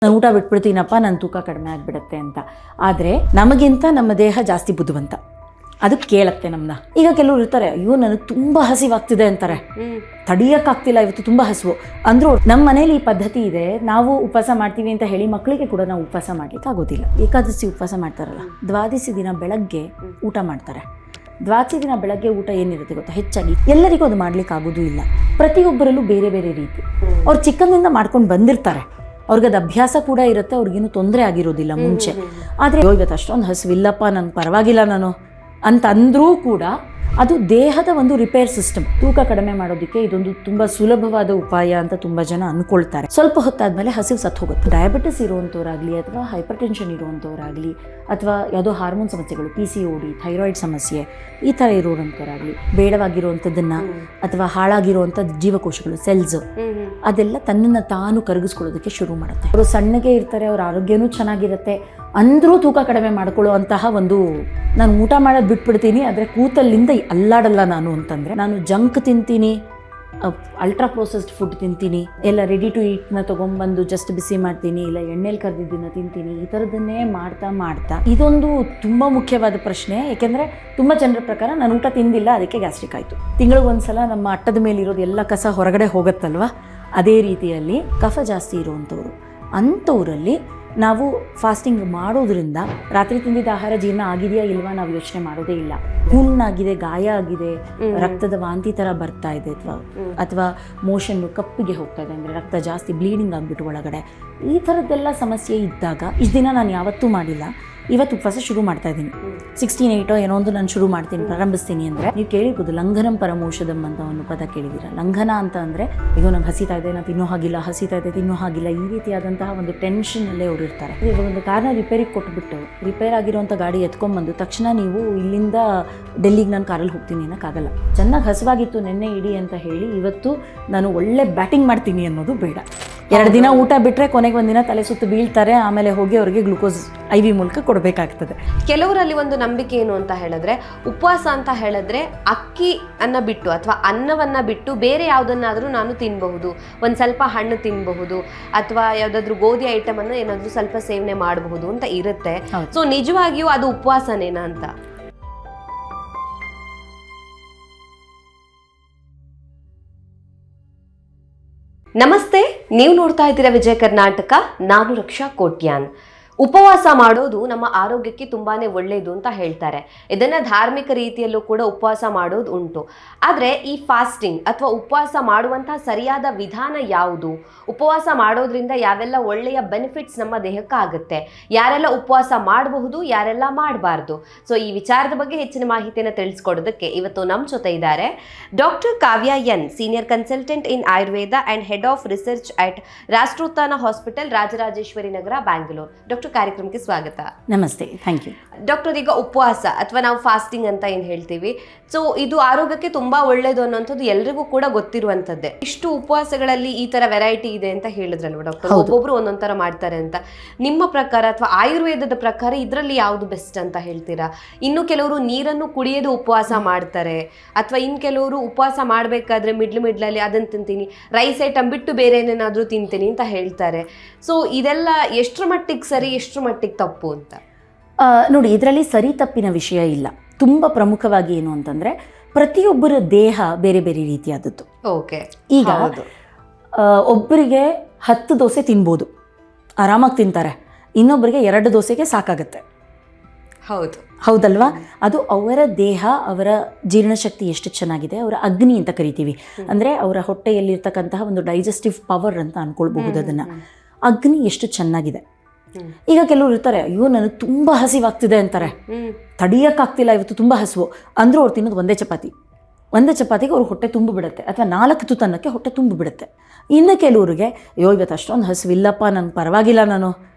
ನಾನು ಊಟ ಬಿಟ್ಬಿಡ್ತೀನಪ್ಪ, ನನ್ನ ತೂಕ ಕಡಿಮೆ ಆಗಿಬಿಡುತ್ತೆ ಅಂತ. ಆದರೆ ನಮಗಿಂತ ನಮ್ಮ ದೇಹ ಜಾಸ್ತಿ ಬುದ್ಧಿವಂತ, ಅದು ಕೇಳುತ್ತೆ ನಮ್ಮನ್ನ. ಈಗ ಕೆಲವರು ಇರ್ತಾರೆ, ಅಯ್ಯೋ ನನಗೆ ತುಂಬ ಹಸಿವಾಗ್ತಿದೆ ಅಂತಾರೆ, ತಡಿಯೋಕ್ಕಾಗ್ತಿಲ್ಲ ಇವತ್ತು ತುಂಬ ಹಸಿವು ಅಂದರೂ ನಮ್ಮ ಮನೇಲಿ ಈ ಪದ್ಧತಿ ಇದೆ, ನಾವು ಉಪವಾಸ ಮಾಡ್ತೀವಿ ಅಂತ ಹೇಳಿ ಮಕ್ಕಳಿಗೆ ಕೂಡ ನಾವು ಉಪವಾಸ ಮಾಡಲಿಕ್ಕೆ ಆಗೋದಿಲ್ಲ. ಏಕಾದಶಿ ಉಪವಾಸ ಮಾಡ್ತಾರಲ್ಲ, ದ್ವಾದಶಿ ದಿನ ಬೆಳಗ್ಗೆ ಊಟ ಮಾಡ್ತಾರೆ. ದ್ವಾದಶಿ ದಿನ ಬೆಳಗ್ಗೆ ಊಟ ಏನಿರುತ್ತೆ ಗೊತ್ತಾ, ಹೆಚ್ಚಾಗಿ ಎಲ್ಲರಿಗೂ ಅದು ಮಾಡ್ಲಿಕ್ಕೆ ಆಗೋದು ಇಲ್ಲ. ಪ್ರತಿಯೊಬ್ಬರಲ್ಲೂ ಬೇರೆ ಬೇರೆ ರೀತಿ. ಅವ್ರು ಚಿಕ್ಕಂದಿಂದ ಮಾಡ್ಕೊಂಡು ಬಂದಿರ್ತಾರೆ, ಅವ್ರಿಗೆ ಅದು ಅಭ್ಯಾಸ ಕೂಡ ಇರುತ್ತೆ, ಅವ್ರಿಗೇನು ತೊಂದರೆ ಆಗಿರೋದಿಲ್ಲ ಮುಂಚೆ. ಆದರೆ ಇವತ್ತು ಅಷ್ಟೊಂದು ಹಸಿವಿಲ್ಲಪ್ಪ, ನನಗೆ ಪರವಾಗಿಲ್ಲ ನಾನು ಅಂತ ಅಂದರೂ ಕೂಡ ಅದು ದೇಹದ ಒಂದು ರಿಪೇರ್ ಸಿಸ್ಟಮ್. ತೂಕ ಕಡಿಮೆ ಮಾಡೋದಕ್ಕೆ ಇದೊಂದು ತುಂಬ ಸುಲಭವಾದ ಉಪಾಯ ಅಂತ ತುಂಬ ಜನ ಅಂದ್ಕೊಳ್ತಾರೆ. ಸ್ವಲ್ಪ ಹೊತ್ತಾದ್ಮೇಲೆ ಹಸಿವು ಸತ್ತು ಹೋಗುತ್ತೆ. ಡಯಾಬಿಟಿಸ್ ಇರುವಂಥವ್ರಾಗಲಿ ಅಥವಾ ಹೈಪರ್ ಟೆನ್ಷನ್ ಇರುವಂಥವ್ರಾಗಲಿ ಅಥವಾ ಯಾವುದೋ ಹಾರ್ಮೋನ್ ಸಮಸ್ಯೆಗಳು, PCOD, ಥೈರಾಯ್ಡ್ ಸಮಸ್ಯೆ ಈ ಥರ ಇರೋವಂಥವ್ರಾಗಲಿ, ಬೇಡವಾಗಿರುವಂಥದ್ದನ್ನು ಅಥವಾ ಹಾಳಾಗಿರುವಂಥ ಜೀವಕೋಶಗಳು, ಸೆಲ್ಸ್, ಅದೆಲ್ಲ ತನ್ನನ್ನು ತಾನು ಕರಗಿಸ್ಕೊಳ್ಳೋದಕ್ಕೆ ಶುರು ಮಾಡುತ್ತೆ. ಅವರು ಸಣ್ಣಗೆ ಇರ್ತಾರೆ, ಅವ್ರ ಆರೋಗ್ಯನೂ ಚೆನ್ನಾಗಿರುತ್ತೆ, ಅಂದರೂ ತೂಕ ಕಡಿಮೆ ಮಾಡ್ಕೊಳ್ಳೋ ಅಂತಹ ಒಂದು, ನಾನು ಊಟ ಮಾಡೋದು ಬಿಟ್ಬಿಡ್ತೀನಿ ಆದರೆ ಕೂತಲ್ಲಿಂದ ಅಲ್ಲಾಡಲ್ಲ ನಾನು ಅಂತಂದರೆ, ನಾನು ಜಂಕ್ ತಿಂತೀನಿ, ಅಲ್ಟ್ರಾ ಪ್ರೊಸೆಸ್ಡ್ ಫುಡ್ ತಿಂತೀನಿ, ಎಲ್ಲ ರೆಡಿ ಟು ಈಟ್ನ ತೊಗೊಂಬಂದು ಜಸ್ಟ್ ಬಿಸಿ ಮಾಡ್ತೀನಿ, ಇಲ್ಲ ಎಣ್ಣೆಲಿ ಕರೆದಿದ್ದನ್ನು ತಿಂತೀನಿ, ಈ ಥರದನ್ನೇ ಮಾಡ್ತಾ ಇದೊಂದು ತುಂಬ ಮುಖ್ಯವಾದ ಪ್ರಶ್ನೆ. ಏಕೆಂದರೆ ತುಂಬ ಜನರ ಪ್ರಕಾರ ನಾನು ಊಟ ತಿಂದಿಲ್ಲ ಅದಕ್ಕೆ ಗ್ಯಾಸ್ಟ್ರಿಕ್ ಆಯಿತು. ತಿಂಗಳಿಗೊಂದ್ಸಲ ನಮ್ಮ ಅಟ್ಟದ ಮೇಲಿರೋದು ಎಲ್ಲ ಕಸ ಹೊರಗಡೆ ಹೋಗುತ್ತಲ್ವ, ಅದೇ ರೀತಿಯಲ್ಲಿ ಕಫ ಜಾಸ್ತಿ ಇರುವಂಥವ್ರು ಅಂಥವರಲ್ಲಿ ನಾವು ಫಾಸ್ಟಿಂಗ್ ಮಾಡೋದ್ರಿಂದ ರಾತ್ರಿ ತಿಂದಿದ್ದ ಆಹಾರ ಜೀರ್ಣ ಆಗಿದೆಯಾ ಇಲ್ವಾ ನಾವು ಯೋಚನೆ ಮಾಡೋದೇ ಇಲ್ಲ. ಹುಣ್ಣಾಗಿದೆ, ಗಾಯ ಆಗಿದೆ, ರಕ್ತದ ವಾಂತಿ ಥರ ಬರ್ತಾ ಇದೆ, ಅಥವಾ ಮೋಷನ್ನು ಕಪ್ಪಿಗೆ ಹೋಗ್ತಾ ಇದೆ, ಅಂದರೆ ರಕ್ತ ಜಾಸ್ತಿ ಬ್ಲೀಡಿಂಗ್ ಆಗಿಬಿಟ್ಟು ಒಳಗಡೆ, ಈ ಥರದ್ದೆಲ್ಲ ಸಮಸ್ಯೆ ಇದ್ದಾಗ, ಇಷ್ಟು ದಿನ ನಾನು ಯಾವತ್ತೂ ಮಾಡಿಲ್ಲ, ಇವತ್ತು ಉಪವಾಸ ಶುರು ಮಾಡ್ತಾ ಇದ್ದೀನಿ, 16/8 ಏನೋ ಒಂದು ನಾನು ಶುರು ಮಾಡ್ತೀನಿ, ಪ್ರಾರಂಭಿಸ್ತೀನಿ ಅಂದರೆ, ನೀವು ಕೇಳಿರ್ಬೋದು ಲಂಘನಂ ಪರಮೌಷಧಂ ಅಂತ ಒಂದು ಪದ ಕೇಳಿದ್ದೀರ. ಲಂಘನ ಅಂತ ಅಂದರೆ, ಈಗ ನಂಗೆ ಹಸಿತಾ ಇದೆ, ನಾನು ತಿನ್ನೋ ಹಾಗಿಲ್ಲ, ಹಸಿತಾ ಇದೆ ತಿನ್ನೋ ಹಾಗಿಲ್ಲ, ಈ ರೀತಿಯಾದಂತಹ ಒಂದು ಟೆನ್ಷನಲ್ಲೇ ಅವ್ರು ಇರ್ತಾರೆ. ಇವಾಗ ಒಂದು ಕಾರ್ನ ರಿಪೇರಿಗೆ ಕೊಟ್ಬಿಟ್ಟು, ರಿಪೇರ್ ಆಗಿರುವಂಥ ಗಾಡಿ ಎತ್ಕೊಂಡ್ಬಂದು ತಕ್ಷಣ ನೀವು ಇಲ್ಲಿಂದ ಡೆಲ್ಲಿಗೆ ನಾನು ಕಾರಲ್ಲಿ ಹೋಗ್ತೀನಿ ಅನ್ನೋಕ್ಕಾಗಲ್ಲ. ಚೆನ್ನಾಗಿ ಹಸಿವಾಗಿತ್ತು ನೆನ್ನೆ ಇಡಿ ಅಂತ ಹೇಳಿ ಇವತ್ತು ನಾನು ಒಳ್ಳೆ ಬ್ಯಾಟಿಂಗ್ ಮಾಡ್ತೀನಿ ಅನ್ನೋದು ಬೇಡ. 2 ದಿನ ಊಟ ಬಿಟ್ಟರೆ ಕೊನೆಗೆ ಒಂದಿನ ತಲೆ ಸುತ್ತು ಬೀಳ್ತಾರೆ, ಆಮೇಲೆ ಹೋಗಿ ಅವರಿಗೆ ಗ್ಲೂಕೋಸ್ IV ಮೂಲಕ ಕೊಡಬೇಕಾಗ್ತದೆ. ಕೆಲವರಲ್ಲಿ ಒಂದು ನಂಬಿಕೆ ಏನು ಅಂತ ಹೇಳಿದ್ರೆ, ಉಪವಾಸ ಅಂತ ಹೇಳಿದ್ರೆ ಅಕ್ಕಿ ಅನ್ನ ಬಿಟ್ಟು ಅಥವಾ ಅನ್ನವನ್ನ ಬಿಟ್ಟು ಬೇರೆ ಯಾವುದನ್ನಾದರೂ ನಾನು ತಿನ್ನಬಹುದು, ಒಂದು ಸ್ವಲ್ಪ ಹಣ್ಣು ತಿನ್ನಬಹುದು, ಅಥವಾ ಯಾವುದಾದ್ರೂ ಗೋಧಿ ಐಟಮ್ ಅನ್ನು ಏನಾದರೂ ಸ್ವಲ್ಪ ಸೇವನೆ ಮಾಡಬಹುದು ಅಂತ ಇರುತ್ತೆ. ಸೊ ನಿಜವಾಗಿಯೂ ಅದು ಉಪವಾಸನೇನಾ ಅಂತ? ನಮಸ್ತೆ, ನೀವು ನೋಡ್ತಾ ಇದ್ದೀರಾ ವಿಜಯ ಕರ್ನಾಟಕ. ನಾನು ರಕ್ಷಾ ಕೋಟ್ಯಾನ್. ಉಪವಾಸ ಮಾಡೋದು ನಮ್ಮ ಆರೋಗ್ಯಕ್ಕೆ ತುಂಬಾನೇ ಒಳ್ಳೆಯದು ಅಂತ ಹೇಳ್ತಾರೆ. ಇದನ್ನ ಧಾರ್ಮಿಕ ರೀತಿಯಲ್ಲೂ ಕೂಡ ಉಪವಾಸ ಮಾಡೋದು ಉಂಟು. ಆದರೆ ಈ ಫಾಸ್ಟಿಂಗ್ ಅಥವಾ ಉಪವಾಸ ಮಾಡುವಂತಹ ಸರಿಯಾದ ವಿಧಾನ ಯಾವುದು? ಉಪವಾಸ ಮಾಡೋದ್ರಿಂದ ಯಾವೆಲ್ಲ ಒಳ್ಳೆಯ ಬೆನಿಫಿಟ್ಸ್ ನಮ್ಮ ದೇಹಕ್ಕೆ ಆಗುತ್ತೆ? ಯಾರೆಲ್ಲ ಉಪವಾಸ ಮಾಡಬಹುದು, ಯಾರೆಲ್ಲ ಮಾಡಬಾರ್ದು? ಸೊ ಈ ವಿಚಾರದ ಬಗ್ಗೆ ಹೆಚ್ಚಿನ ಮಾಹಿತಿಯನ್ನು ತಿಳಿಸ್ಕೊಡೋದಕ್ಕೆ ಇವತ್ತು ನಮ್ಮ ಜೊತೆ ಇದ್ದಾರೆ doctor Kavya N, senior consultant in Ayurveda and head of research at Rashtrotthana hospital, Rajarajeshwari Nagar, Bangalore. Doctor, ಕಾರ್ಯಕ್ರಮಕ್ಕೆ ಸ್ವಾಗತ. ನಮಸ್ತೆ, ಥ್ಯಾಂಕ್ ಯು. ಡಾಕ್ಟರ್, ಈಗ ಉಪವಾಸ ಅಥವಾ ನಾವು ಫಾಸ್ಟಿಂಗ್ ಅಂತ ಏನು ಹೇಳ್ತೀವಿ, ಸೊ ಇದು ಆರೋಗ್ಯಕ್ಕೆ ತುಂಬಾ ಒಳ್ಳೇದು ಅನ್ನೋಂಥದ್ದು ಎಲ್ರಿಗೂ ಕೂಡ ಗೊತ್ತಿರುವಂತದ್ದೇ. ಇಷ್ಟು ಉಪವಾಸಗಳಲ್ಲಿ ಈ ತರ ವೆರೈಟಿ ಇದೆ ಅಂತ ಹೇಳಿದ್ರಲ್ವ ಡಾಕ್ಟರ್, ಒಬ್ಬೊಬ್ರು ಒಂದೊಂದ್ ತರ ಮಾಡ್ತಾರೆ ಅಂತ. ನಿಮ್ಮ ಪ್ರಕಾರ ಅಥವಾ ಆಯುರ್ವೇದದ ಪ್ರಕಾರ ಇದರಲ್ಲಿ ಯಾವ್ದು ಬೆಸ್ಟ್ ಅಂತ ಹೇಳ್ತೀರಾ? ಇನ್ನು ಕೆಲವರು ನೀರನ್ನು ಕುಡಿಯೋದು ಉಪವಾಸ ಮಾಡ್ತಾರೆ, ಅಥವಾ ಇನ್ ಕೆಲವರು ಉಪವಾಸ ಮಾಡ್ಬೇಕಾದ್ರೆ ಮಿಡ್ಲಲ್ಲಿ ಅದನ್ನ ತಿಂತೀನಿ, ರೈಸ್ ಐಟಮ್ ಬಿಟ್ಟು ಬೇರೆ ಏನೇನಾದ್ರೂ ತಿಂತೀನಿ ಅಂತ ಹೇಳ್ತಾರೆ. ಸೊ ಇದೆಲ್ಲ ಎಷ್ಟರ ಮಟ್ಟಿಗೆ ಸರಿ, ಎಷ್ಟರ ಮಟ್ಟಿಗೆ ತಪ್ಪು ಅಂತ? ನೋಡಿ, ಇದರಲ್ಲಿ ಸರಿ ತಪ್ಪಿನ ವಿಷಯ ಇಲ್ಲ. ತುಂಬ ಪ್ರಮುಖವಾಗಿ ಏನು ಅಂತಂದರೆ, ಪ್ರತಿಯೊಬ್ಬರ ದೇಹ ಬೇರೆ ಬೇರೆ ರೀತಿಯಾದದ್ದು. ಓಕೆ, ಈಗ ಒಬ್ಬರಿಗೆ 10 ದೋಸೆ ತಿನ್ಬೋದು, ಆರಾಮಾಗಿ ತಿಂತಾರೆ, ಇನ್ನೊಬ್ಬರಿಗೆ 2 ದೋಸೆಗೆ ಸಾಕಾಗತ್ತೆ. ಹೌದಲ್ವಾ? ಅದು ಅವರ ದೇಹ, ಅವರ ಜೀರ್ಣಶಕ್ತಿ ಎಷ್ಟು ಚೆನ್ನಾಗಿದೆ, ಅವರ ಅಗ್ನಿ ಅಂತ ಕರಿತೀವಿ, ಅಂದರೆ ಅವರ ಹೊಟ್ಟೆಯಲ್ಲಿರ್ತಕ್ಕಂತಹ ಒಂದು ಡೈಜೆಸ್ಟಿವ್ ಪವರ್ ಅಂತ ಅನ್ಕೊಳ್ಬಹುದು. ಅದನ್ನು ಅಗ್ನಿ ಎಷ್ಟು ಚೆನ್ನಾಗಿದೆ. ಈಗ ಕೆಲವರು ಇರ್ತಾರೆ, ಅಯ್ಯೋ ನನಗೆ ತುಂಬ ಹಸಿವಾಗ್ತಿದೆ ಅಂತಾರೆ, ತಡಿಯೋಕ್ಕಾಗ್ತಿಲ್ಲ ಇವತ್ತು ತುಂಬ ಹಸಿವು ಅಂದರೂ ಅವ್ರು ತಿನ್ನೋದು ಒಂದೇ ಚಪಾತಿಗೆ ಅವ್ರ ಹೊಟ್ಟೆ ತುಂಬಿ ಬಿಡುತ್ತೆ, ಅಥವಾ 4 ತುತ್ತನ್ನಕ್ಕೆ ಹೊಟ್ಟೆ ತುಂಬಿ ಬಿಡುತ್ತೆ. ಇನ್ನು ಕೆಲವರಿಗೆ ಅಯ್ಯೋ ಇವತ್ತು ಅಷ್ಟೊಂದು ಹಸಿವಿಲ್ಲಪ್ಪ, ನನಗೆ ಪರವಾಗಿಲ್ಲ ನಾನು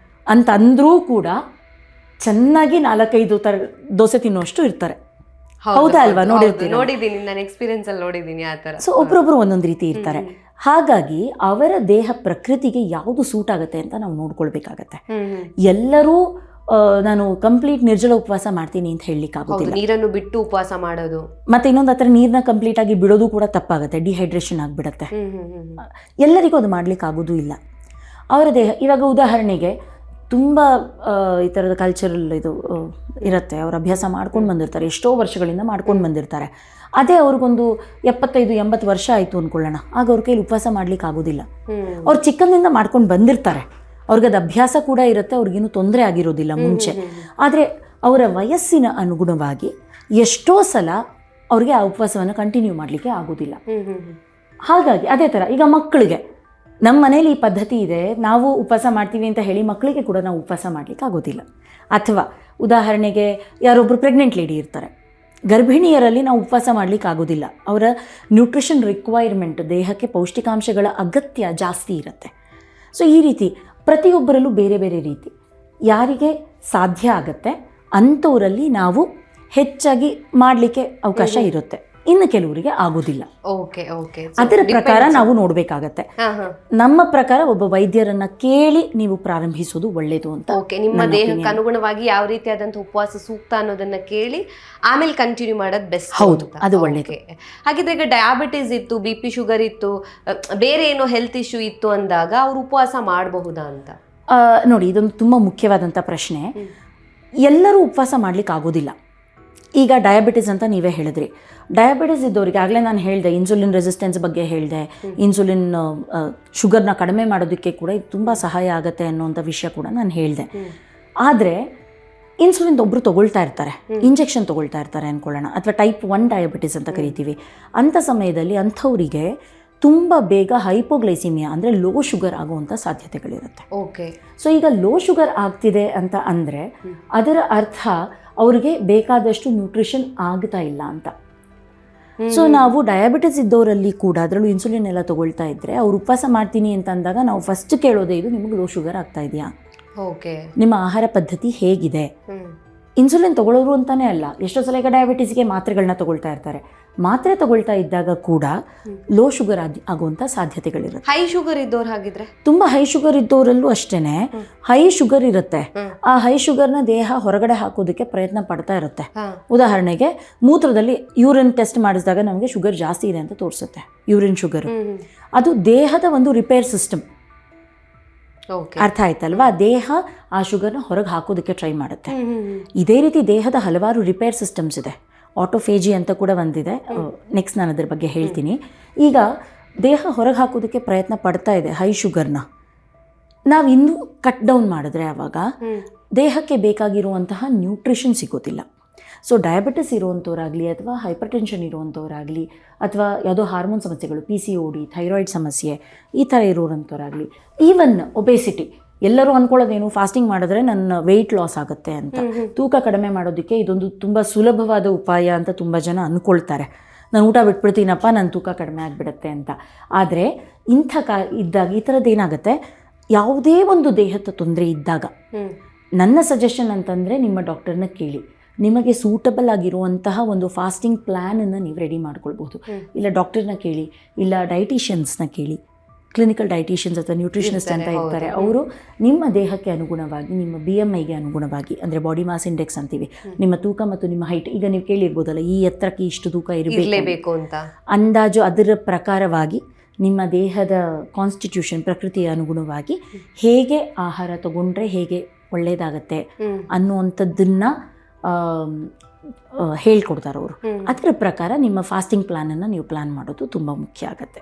ಅಂತ ಅಂದರೂ ಕೂಡ ಚೆನ್ನಾಗಿ 4-5 ದೋಸೆ ತಿನ್ನುವಷ್ಟು ಇರ್ತಾರೆ. ಹೌದಾ ಅಲ್ವಾ? ನೋಡಿದ್ದೀನಿ, ನಾನು ಎಕ್ಸ್ಪೀರಿಯನ್ಸ್ ಅಲ್ಲಿ ನೋಡಿದ್ದೀನಿ ಆ ಥರ. ಸೊ ಒಬ್ಬರೊಬ್ರು ಒಂದೊಂದು ರೀತಿ ಇರ್ತಾರೆ. ಹಾಗಾಗಿ ಅವರ ದೇಹ ಪ್ರಕೃತಿಗೆ ಯಾವುದು ಸೂಟ್ ಆಗುತ್ತೆ ಅಂತ ನಾವು ನೋಡ್ಕೊಳ್ಬೇಕಾಗತ್ತೆ. ಎಲ್ಲರೂ ನಾನು ಕಂಪ್ಲೀಟ್ ನಿರ್ಜಲ ಉಪವಾಸ ಮಾಡ್ತೀನಿ ಅಂತ ಹೇಳಲಿಕ್ಕೆ ಆಗೋದಿಲ್ಲ. ನೀರನ್ನು ಬಿಟ್ಟು ಉಪವಾಸ ಮಾಡೋದು, ಮತ್ತೆ ಇನ್ನೊಂದು ಆ ಥರ ನೀರನ್ನ ಕಂಪ್ಲೀಟ್ ಆಗಿ ಬಿಡೋದು ಕೂಡ ತಪ್ಪಾಗುತ್ತೆ, ಡಿಹೈಡ್ರೇಷನ್ ಆಗಿಬಿಡತ್ತೆ. ಎಲ್ಲರಿಗೂ ಅದು ಮಾಡ್ಲಿಕ್ಕೆ ಆಗೋದು ಇಲ್ಲ. ಅವರ ದೇಹ ಇವಾಗ ಉದಾಹರಣೆಗೆ ತುಂಬ ಈ ಥರದ ಕಲ್ಚರಲ್ ಇದು ಇರುತ್ತೆ, ಅವ್ರು ಅಭ್ಯಾಸ ಮಾಡ್ಕೊಂಡು ಬಂದಿರ್ತಾರೆ, ಎಷ್ಟೋ ವರ್ಷಗಳಿಂದ ಮಾಡ್ಕೊಂಡು ಬಂದಿರ್ತಾರೆ. ಅದೇ ಅವ್ರಿಗೊಂದು 75-80 ವರ್ಷ ಆಯಿತು ಅಂದ್ಕೊಳ್ಳೋಣ, ಆಗ ಅವ್ರ ಕೈಲಿ ಉಪವಾಸ ಮಾಡ್ಲಿಕ್ಕೆ ಆಗೋದಿಲ್ಲ. ಅವ್ರು ಚಿಕ್ಕಂದಿಂದ ಮಾಡ್ಕೊಂಡು ಬಂದಿರ್ತಾರೆ, ಅವ್ರಿಗೆ ಅದು ಅಭ್ಯಾಸ ಕೂಡ ಇರುತ್ತೆ, ಅವ್ರಿಗೇನು ತೊಂದರೆ ಆಗಿರೋದಿಲ್ಲ ಮುಂಚೆ. ಆದರೆ ಅವರ ವಯಸ್ಸಿನ ಅನುಗುಣವಾಗಿ ಎಷ್ಟೋ ಸಲ ಅವ್ರಿಗೆ ಆ ಉಪವಾಸವನ್ನು ಕಂಟಿನ್ಯೂ ಮಾಡಲಿಕ್ಕೆ ಆಗೋದಿಲ್ಲ. ಹಾಗಾಗಿ ಅದೇ ಥರ ಈಗ ಮಕ್ಕಳಿಗೆ ನಮ್ಮ ಮನೇಲಿ ಈ ಪದ್ಧತಿ ಇದೆ, ನಾವು ಉಪವಾಸ ಮಾಡ್ತೀವಿ ಅಂತ ಹೇಳಿ ಮಕ್ಕಳಿಗೆ ಕೂಡ ನಾವು ಉಪವಾಸ ಮಾಡಲಿಕ್ಕೆ ಆಗೋದಿಲ್ಲ. ಅಥವಾ ಉದಾಹರಣೆಗೆ ಯಾರೊಬ್ಬರು ಪ್ರೆಗ್ನೆಂಟ್ ಲೇಡಿ ಇರ್ತಾರೆ, ಗರ್ಭಿಣಿಯರಲ್ಲಿ ನಾವು ಉಪವಾಸ ಮಾಡಲಿಕ್ಕೆ ಆಗೋದಿಲ್ಲ. ಅವರ ನ್ಯೂಟ್ರಿಷನ್ ರಿಕ್ವೈರ್ಮೆಂಟ್, ದೇಹಕ್ಕೆ ಪೌಷ್ಟಿಕಾಂಶಗಳ ಅಗತ್ಯ ಜಾಸ್ತಿ ಇರುತ್ತೆ. ಸೊ ಈ ರೀತಿ ಪ್ರತಿಯೊಬ್ಬರಲ್ಲೂ ಬೇರೆ ಬೇರೆ ರೀತಿ ಯಾರಿಗೆ ಸಾಧ್ಯ ಆಗುತ್ತೆ ಅಂಥವರಲ್ಲಿ ನಾವು ಹೆಚ್ಚಾಗಿ ಮಾಡಲಿಕ್ಕೆ ಅವಕಾಶ ಇರುತ್ತೆ, ಇನ್ನು ಕೆಲವರಿಗೆ ಆಗೋದಿಲ್ಲ. ಅದರ ಪ್ರಕಾರ ನಾವು ನೋಡಬೇಕಾಗತ್ತೆ. ನಮ್ಮ ಪ್ರಕಾರ ಒಬ್ಬ ವೈದ್ಯರನ್ನ ಕೇಳಿ ನೀವು ಪ್ರಾರಂಭಿಸೋದು ಒಳ್ಳೇದು ಅಂತ. ನಿಮ್ಮ ದೇಹಕ್ಕೆ ಅನುಗುಣವಾಗಿ ಯಾವ ರೀತಿಯಾದಂತಹ ಉಪವಾಸ ಸೂಕ್ತ ಅನ್ನೋದನ್ನ ಕೇಳಿ ಆಮೇಲೆ ಕಂಟಿನ್ಯೂ ಮಾಡೋದು ಬೆಸ್ಟ್. ಹೌದು, ಅದು ಒಳ್ಳೇದು. ಹಾಗಿದ್ರೆ ಈಗ ಡಯಾಬಿಟಿಸ್ ಇತ್ತು, BP ಶುಗರ್ ಇತ್ತು, ಬೇರೆ ಏನೋ ಹೆಲ್ತ್ ಇಶ್ಯೂ ಇತ್ತು ಅಂದಾಗ ಅವ್ರು ಉಪವಾಸ ಮಾಡಬಹುದಾ ಅಂತ ನೋಡಿ, ಇದೊಂದು ತುಂಬ ಮುಖ್ಯವಾದಂಥ ಪ್ರಶ್ನೆ. ಎಲ್ಲರೂ ಉಪವಾಸ ಮಾಡ್ಲಿಕ್ಕೆ ಆಗೋದಿಲ್ಲ. ಈಗ ಡಯಾಬಿಟಿಸ್ ಅಂತ ನೀವೇ ಹೇಳಿದ್ರಿ, ಡಯಾಬಿಟಿಸ್ ಇದ್ದವರಿಗೆ ಆಗಲೇ ನಾನು ಹೇಳಿದೆ, ಇನ್ಸುಲಿನ್ ರೆಸಿಸ್ಟೆನ್ಸ್ ಬಗ್ಗೆ ಹೇಳಿದೆ, ಇನ್ಸುಲಿನ್ ಶುಗರ್ನ ಕಡಿಮೆ ಮಾಡೋದಕ್ಕೆ ಕೂಡ ಇದು ತುಂಬ ಸಹಾಯ ಆಗುತ್ತೆ ಅನ್ನೋಂಥ ವಿಷಯ ಕೂಡ ನಾನು ಹೇಳಿದೆ. ಆದರೆ ಇನ್ಸುಲಿನ್ ಒಬ್ಬರು ತೊಗೊಳ್ತಾ ಇರ್ತಾರೆ, ಇಂಜೆಕ್ಷನ್ ತೊಗೊಳ್ತಾ ಇರ್ತಾರೆ ಅಂದ್ಕೊಳ್ಳೋಣ, ಅಥವಾ ಟೈಪ್ 1 ಡಯಾಬಿಟಿಸ್ ಅಂತ ಕರಿತೀವಿ. ಅಂಥ ಸಮಯದಲ್ಲಿ ಅಂಥವರಿಗೆ ತುಂಬ ಬೇಗ ಹೈಪೋಗ್ಲೈಸಿಮಿಯಾ ಅಂದರೆ ಲೋ ಶುಗರ್ ಆಗುವಂಥ ಸಾಧ್ಯತೆಗಳಿರುತ್ತೆ. ಸೊ ಈಗ ಲೋ ಶುಗರ್ ಆಗ್ತಿದೆ ಅಂತ ಅಂದರೆ ಅದರ ಅರ್ಥ ಅವ್ರಿಗೆ ಬೇಕಾದಷ್ಟು ನ್ಯೂಟ್ರಿಷನ್ ಆಗ್ತಾ ಇಲ್ಲ ಅಂತ. ಸೊ ನಾವು ಡಯಾಬಿಟಿಸ್ ಇದ್ದವರಲ್ಲಿ ಕೂಡ ಅದರಲ್ಲೂ ಇನ್ಸುಲಿನ್ ಎಲ್ಲ ತೊಗೊಳ್ತಾ ಇದ್ದರೆ ಅವ್ರು ಉಪವಾಸ ಮಾಡ್ತೀನಿ ಅಂತ ಅಂದಾಗ ನಾವು ಫಸ್ಟ್ ಕೇಳೋದೇ ಇದು, ನಿಮಗೆ ಲೋ ಶುಗರ್ ಆಗ್ತಾ ಇದೆಯಾ, ನಿಮ್ಮ ಆಹಾರ ಪದ್ಧತಿ ಹೇಗಿದೆ. ಇನ್ಸುಲಿನ್ ತೊಗೊಳ್ಳೋರು ಅಂತಾನೆ ಅಲ್ಲ, ಎಷ್ಟೋ ಸಲ ಈಗ ಡಯಾಬಿಟಿಸ್ಗೆ ಮಾತ್ರೆಗಳನ್ನ ತೊಗೊಳ್ತಾ ಇರ್ತಾರೆ, ಮಾತ್ರೆ ತಗೊಳ್ತಾ ಇದ್ದಾಗ ಕೂಡ ಲೋ ಶುಗರ್ ಆಗುವಂಥ ಸಾಧ್ಯತೆಗಳಿರುತ್ತೆ. ಹೈ ಶುಗರ್ ಇದ್ದವ್ರು ಹಾಗಿದ್ರೆ ತುಂಬ ಹೈ ಶುಗರ್ ಇದ್ದವರಲ್ಲೂ ಅಷ್ಟೇನೆ ಹೈ ಶುಗರ್ ಇರುತ್ತೆ. ಆ ಹೈ ಶುಗರ್ನ ದೇಹ ಹೊರಗಡೆ ಹಾಕೋದಕ್ಕೆ ಪ್ರಯತ್ನ ಪಡ್ತಾ ಇರುತ್ತೆ. ಉದಾಹರಣೆಗೆ ಮೂತ್ರದಲ್ಲಿ ಯೂರಿನ್ ಟೆಸ್ಟ್ ಮಾಡಿಸಿದಾಗ ನಮಗೆ ಶುಗರ್ ಜಾಸ್ತಿ ಇದೆ ಅಂತ ತೋರಿಸುತ್ತೆ, ಯೂರಿನ್ ಶುಗರ್. ಅದು ದೇಹದ ಒಂದು ರಿಪೇರ್ ಸಿಸ್ಟಮ್. ಅರ್ಥ ಆಯ್ತಲ್ವಾ? ದೇಹ ಆ ಶುಗರ್ನ ಹೊರಗೆ ಹಾಕೋದಕ್ಕೆ ಟ್ರೈ ಮಾಡುತ್ತೆ. ಇದೇ ರೀತಿ ದೇಹದ ಹಲವಾರು ರಿಪೇರ್ ಸಿಸ್ಟಮ್ಸ್ ಇದೆ. ಆಟೋಫೇಜಿ ಅಂತ ಕೂಡ ಒಂದಿದೆ, ನೆಕ್ಸ್ಟ್ ನಾನು ಅದ್ರ ಬಗ್ಗೆ ಹೇಳ್ತೀನಿ. ಈಗ ದೇಹ ಹೊರಗೆ ಹಾಕೋದಕ್ಕೆ ಪ್ರಯತ್ನ ಪಡ್ತಾ ಇದೆ ಹೈ ಶುಗರ್ನ. ನಾವು ಇನ್ನೂ ಕಟ್ ಡೌನ್ ಮಾಡಿದ್ರೆ ಆವಾಗ ದೇಹಕ್ಕೆ ಬೇಕಾಗಿರುವಂತಹ ನ್ಯೂಟ್ರಿಷನ್ ಸಿಗೋದಿಲ್ಲ. ಸೊ ಡಯಾಬಿಟಿಸ್ ಇರುವಂಥವ್ರಾಗಲಿ ಅಥವಾ ಹೈಪರ್ ಟೆನ್ಷನ್ ಇರುವಂಥವ್ರಾಗಲಿ ಅಥವಾ ಯಾವುದೋ ಹಾರ್ಮೋನ್ ಸಮಸ್ಯೆಗಳು, PCOD, ಥೈರಾಯ್ಡ್ ಸಮಸ್ಯೆ ಈ ಥರ ಇರೋರಂಥವ್ರಾಗಲಿ, ಈವನ್ ಒಬೇಸಿಟಿ, ಎಲ್ಲರೂ ಅಂದ್ಕೊಳ್ಳೋದೇನು ಫಾಸ್ಟಿಂಗ್ ಮಾಡಿದ್ರೆ ನನ್ನ ವೆಯ್ಟ್ ಲಾಸ್ ಆಗುತ್ತೆ ಅಂತ. ತೂಕ ಕಡಿಮೆ ಮಾಡೋದಕ್ಕೆ ಇದೊಂದು ತುಂಬ ಸುಲಭವಾದ ಉಪಾಯ ಅಂತ ತುಂಬ ಜನ ಅಂದ್ಕೊಳ್ತಾರೆ. ನಾನು ಊಟ ಬಿಟ್ಬಿಡ್ತೀನಪ್ಪ, ನನ್ನ ತೂಕ ಕಡಿಮೆ ಆಗಿಬಿಡುತ್ತೆ ಅಂತ. ಆದರೆ ಇದ್ದಾಗ ಈ ಥರದ್ದು ಏನಾಗುತ್ತೆ, ಯಾವುದೇ ಒಂದು ದೇಹದ ತೊಂದರೆ ಇದ್ದಾಗ ನನ್ನ ಸಜೆಷನ್ ಅಂತಂದರೆ ನಿಮ್ಮ ಡಾಕ್ಟರ್ನ ಕೇಳಿ. ನಿಮಗೆ ಸೂಟಬಲ್ ಆಗಿರುವಂತಹ ಒಂದು ಫಾಸ್ಟಿಂಗ್ ಪ್ಲ್ಯಾನನ್ನು ನೀವು ರೆಡಿ ಮಾಡ್ಕೊಳ್ಬೋದು. ಇಲ್ಲ ಡಾಕ್ಟರ್ನ ಕೇಳಿ, ಇಲ್ಲ ಡೈಟಿಷಿಯನ್ಸ್ನ ಕೇಳಿ. ಕ್ಲಿನಿಕಲ್ ಡೈಟಿಷಿಯನ್ಸ್ ಅಥವಾ ನ್ಯೂಟ್ರಿಷನಿಸ್ಟ್ ಅಂತ ಇರ್ತಾರೆ, ಅವರು ನಿಮ್ಮ ದೇಹಕ್ಕೆ ಅನುಗುಣವಾಗಿ, ನಿಮ್ಮ BMIಗೆ ಅನುಗುಣವಾಗಿ, ಅಂದರೆ ಬಾಡಿ ಮಾಸ್ ಇಂಡೆಕ್ಸ್ ಅಂತೀವಿ, ನಿಮ್ಮ ತೂಕ ಮತ್ತು ನಿಮ್ಮ ಹೈಟ್, ಈಗ ನೀವು ಕೇಳಿರ್ಬೋದಲ್ಲ ಈ ಎತ್ತರಕ್ಕೆ ಇಷ್ಟು ತೂಕ ಇರಬೇಕು ಅಂತ ಅಂದಾಜು, ಅದರ ಪ್ರಕಾರವಾಗಿ ನಿಮ್ಮ ದೇಹದ ಕಾನ್ಸ್ಟಿಟ್ಯೂಷನ್, ಪ್ರಕೃತಿಯ ಅನುಗುಣವಾಗಿ ಹೇಗೆ ಆಹಾರ ತಗೊಂಡ್ರೆ ಹೇಗೆ ಒಳ್ಳೆಯದಾಗತ್ತೆ ಅನ್ನುವಂಥದ್ದನ್ನು ಹೇಳ್ಕೊಡ್ತಾರೆ ಅವರು. ಅದರ ಪ್ರಕಾರ ನಿಮ್ಮ ಫಾಸ್ಟಿಂಗ್ ಪ್ಲ್ಯಾನನ್ನು ನೀವು ಪ್ಲ್ಯಾನ್ ಮಾಡೋದು ತುಂಬ ಮುಖ್ಯ ಆಗುತ್ತೆ.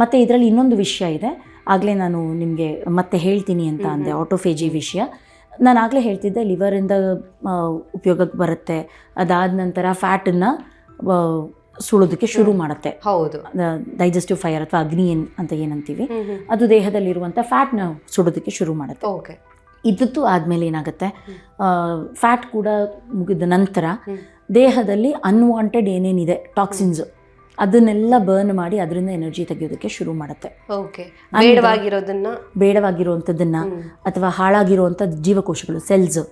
ಮತ್ತು ಇದರಲ್ಲಿ ಇನ್ನೊಂದು ವಿಷಯ ಇದೆ, ಆಗಲೇ ನಾನು ನಿಮಗೆ ಮತ್ತೆ ಹೇಳ್ತೀನಿ ಅಂತ ಅಂದೆ, ಆಟೋಫೇಜಿ ವಿಷಯ. ನಾನು ಆಗಲೇ ಹೇಳ್ತಿದ್ದೆ ಲಿವರಿಂದ ಉಪಯೋಗಕ್ಕೆ ಬರುತ್ತೆ, ಅದಾದ ನಂತರ ಫ್ಯಾಟನ್ನು ಸುಡೋದಕ್ಕೆ ಶುರು ಮಾಡುತ್ತೆ. ಹೌದು, ಡೈಜೆಸ್ಟಿವ್ ಫೈರ್ ಅಥವಾ ಅಗ್ನಿ ಅಂತ ಏನಂತೀವಿ, ಅದು ದೇಹದಲ್ಲಿರುವಂಥ ಫ್ಯಾಟ್ನ ಸುಡೋದಕ್ಕೆ ಶುರು ಮಾಡುತ್ತೆ. ಇದ್ದದ್ದು ಆದಮೇಲೆ ಏನಾಗುತ್ತೆ, ಫ್ಯಾಟ್ ಕೂಡ ಮುಗಿದ ನಂತರ ದೇಹದಲ್ಲಿ ಅನ್ವಾಂಟೆಡ್ ಏನೇನಿದೆ ಟಾಕ್ಸಿನ್ಸ್ ಅದನ್ನೆಲ್ಲ ಬರ್ನ್ ಮಾಡಿ ಅದರಿಂದ ಎನರ್ಜಿ ತೆಗೆಯೋದಕ್ಕೆ ಶುರು ಮಾಡುತ್ತೆ. ಬೇಡವಾಗಿರುವಂಥದ್ದನ್ನ ಅಥವಾ ಹಾಳಾಗಿರುವಂಥ ಜೀವಕೋಶಗಳು, ಸೆಲ್ಸ್,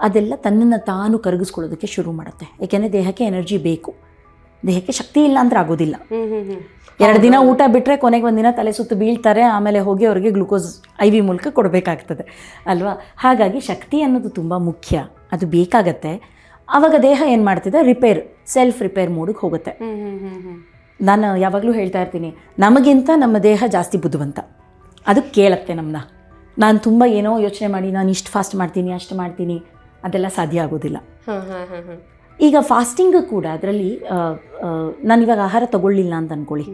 ಅದೆಲ್ಲ ತನ್ನನ್ನು ತಾನು ಕರಗಿಸ್ಕೊಳ್ಳೋದಕ್ಕೆ ಶುರು ಮಾಡುತ್ತೆ. ಏಕೆಂದರೆ ದೇಹಕ್ಕೆ ಎನರ್ಜಿ ಬೇಕು, ದೇಹಕ್ಕೆ ಶಕ್ತಿ ಇಲ್ಲ ಅಂದ್ರೆ ಆಗೋದಿಲ್ಲ. 2 ದಿನ ಊಟ ಬಿಟ್ಟರೆ ಕೊನೆಗೆ ಒಂದಿನ ತಲೆ ಸುತ್ತು ಬೀಳ್ತಾರೆ, ಆಮೇಲೆ ಹೋಗಿ ಅವರಿಗೆ ಗ್ಲೂಕೋಸ್ IV ಮೂಲಕ ಕೊಡಬೇಕಾಗ್ತದೆ ಅಲ್ವಾ. ಹಾಗಾಗಿ ಶಕ್ತಿ ಅನ್ನೋದು ತುಂಬ ಮುಖ್ಯ, ಅದು ಬೇಕಾಗತ್ತೆ. ಆವಾಗ ದೇಹ ಏನು ಮಾಡ್ತಿದೆ, ಸೆಲ್ಫ್ ರಿಪೇರ್ ಮೋಡಿಗೆ ಹೋಗುತ್ತೆ. ನಾನು ಯಾವಾಗಲೂ ಹೇಳ್ತಾ ಇರ್ತೀನಿ, ನಮಗಿಂತ ನಮ್ಮ ದೇಹ ಜಾಸ್ತಿ ಬುದ್ಧಿವಂತ. ಅದು ಕೇಳುತ್ತೆ ನಮ್ಮನ್ನ. ನಾನು ತುಂಬ ಏನೋ ಯೋಚನೆ ಮಾಡಿ ನಾನು ಇಷ್ಟು ಫಾಸ್ಟ್ ಮಾಡ್ತೀನಿ ಅಷ್ಟು ಮಾಡ್ತೀನಿ ಅದೆಲ್ಲ ಸಾಧ್ಯ ಆಗೋದಿಲ್ಲ. ಈಗ ಫಾಸ್ಟಿಂಗ್ ಕೂಡ ಅದರಲ್ಲಿ ನಾನಿವಾಗ ಆಹಾರ ತಗೊಳ್ಳಿಲ್ಲ ಅಂತ ಅಂದ್ಕೊಳ್ಳಿ,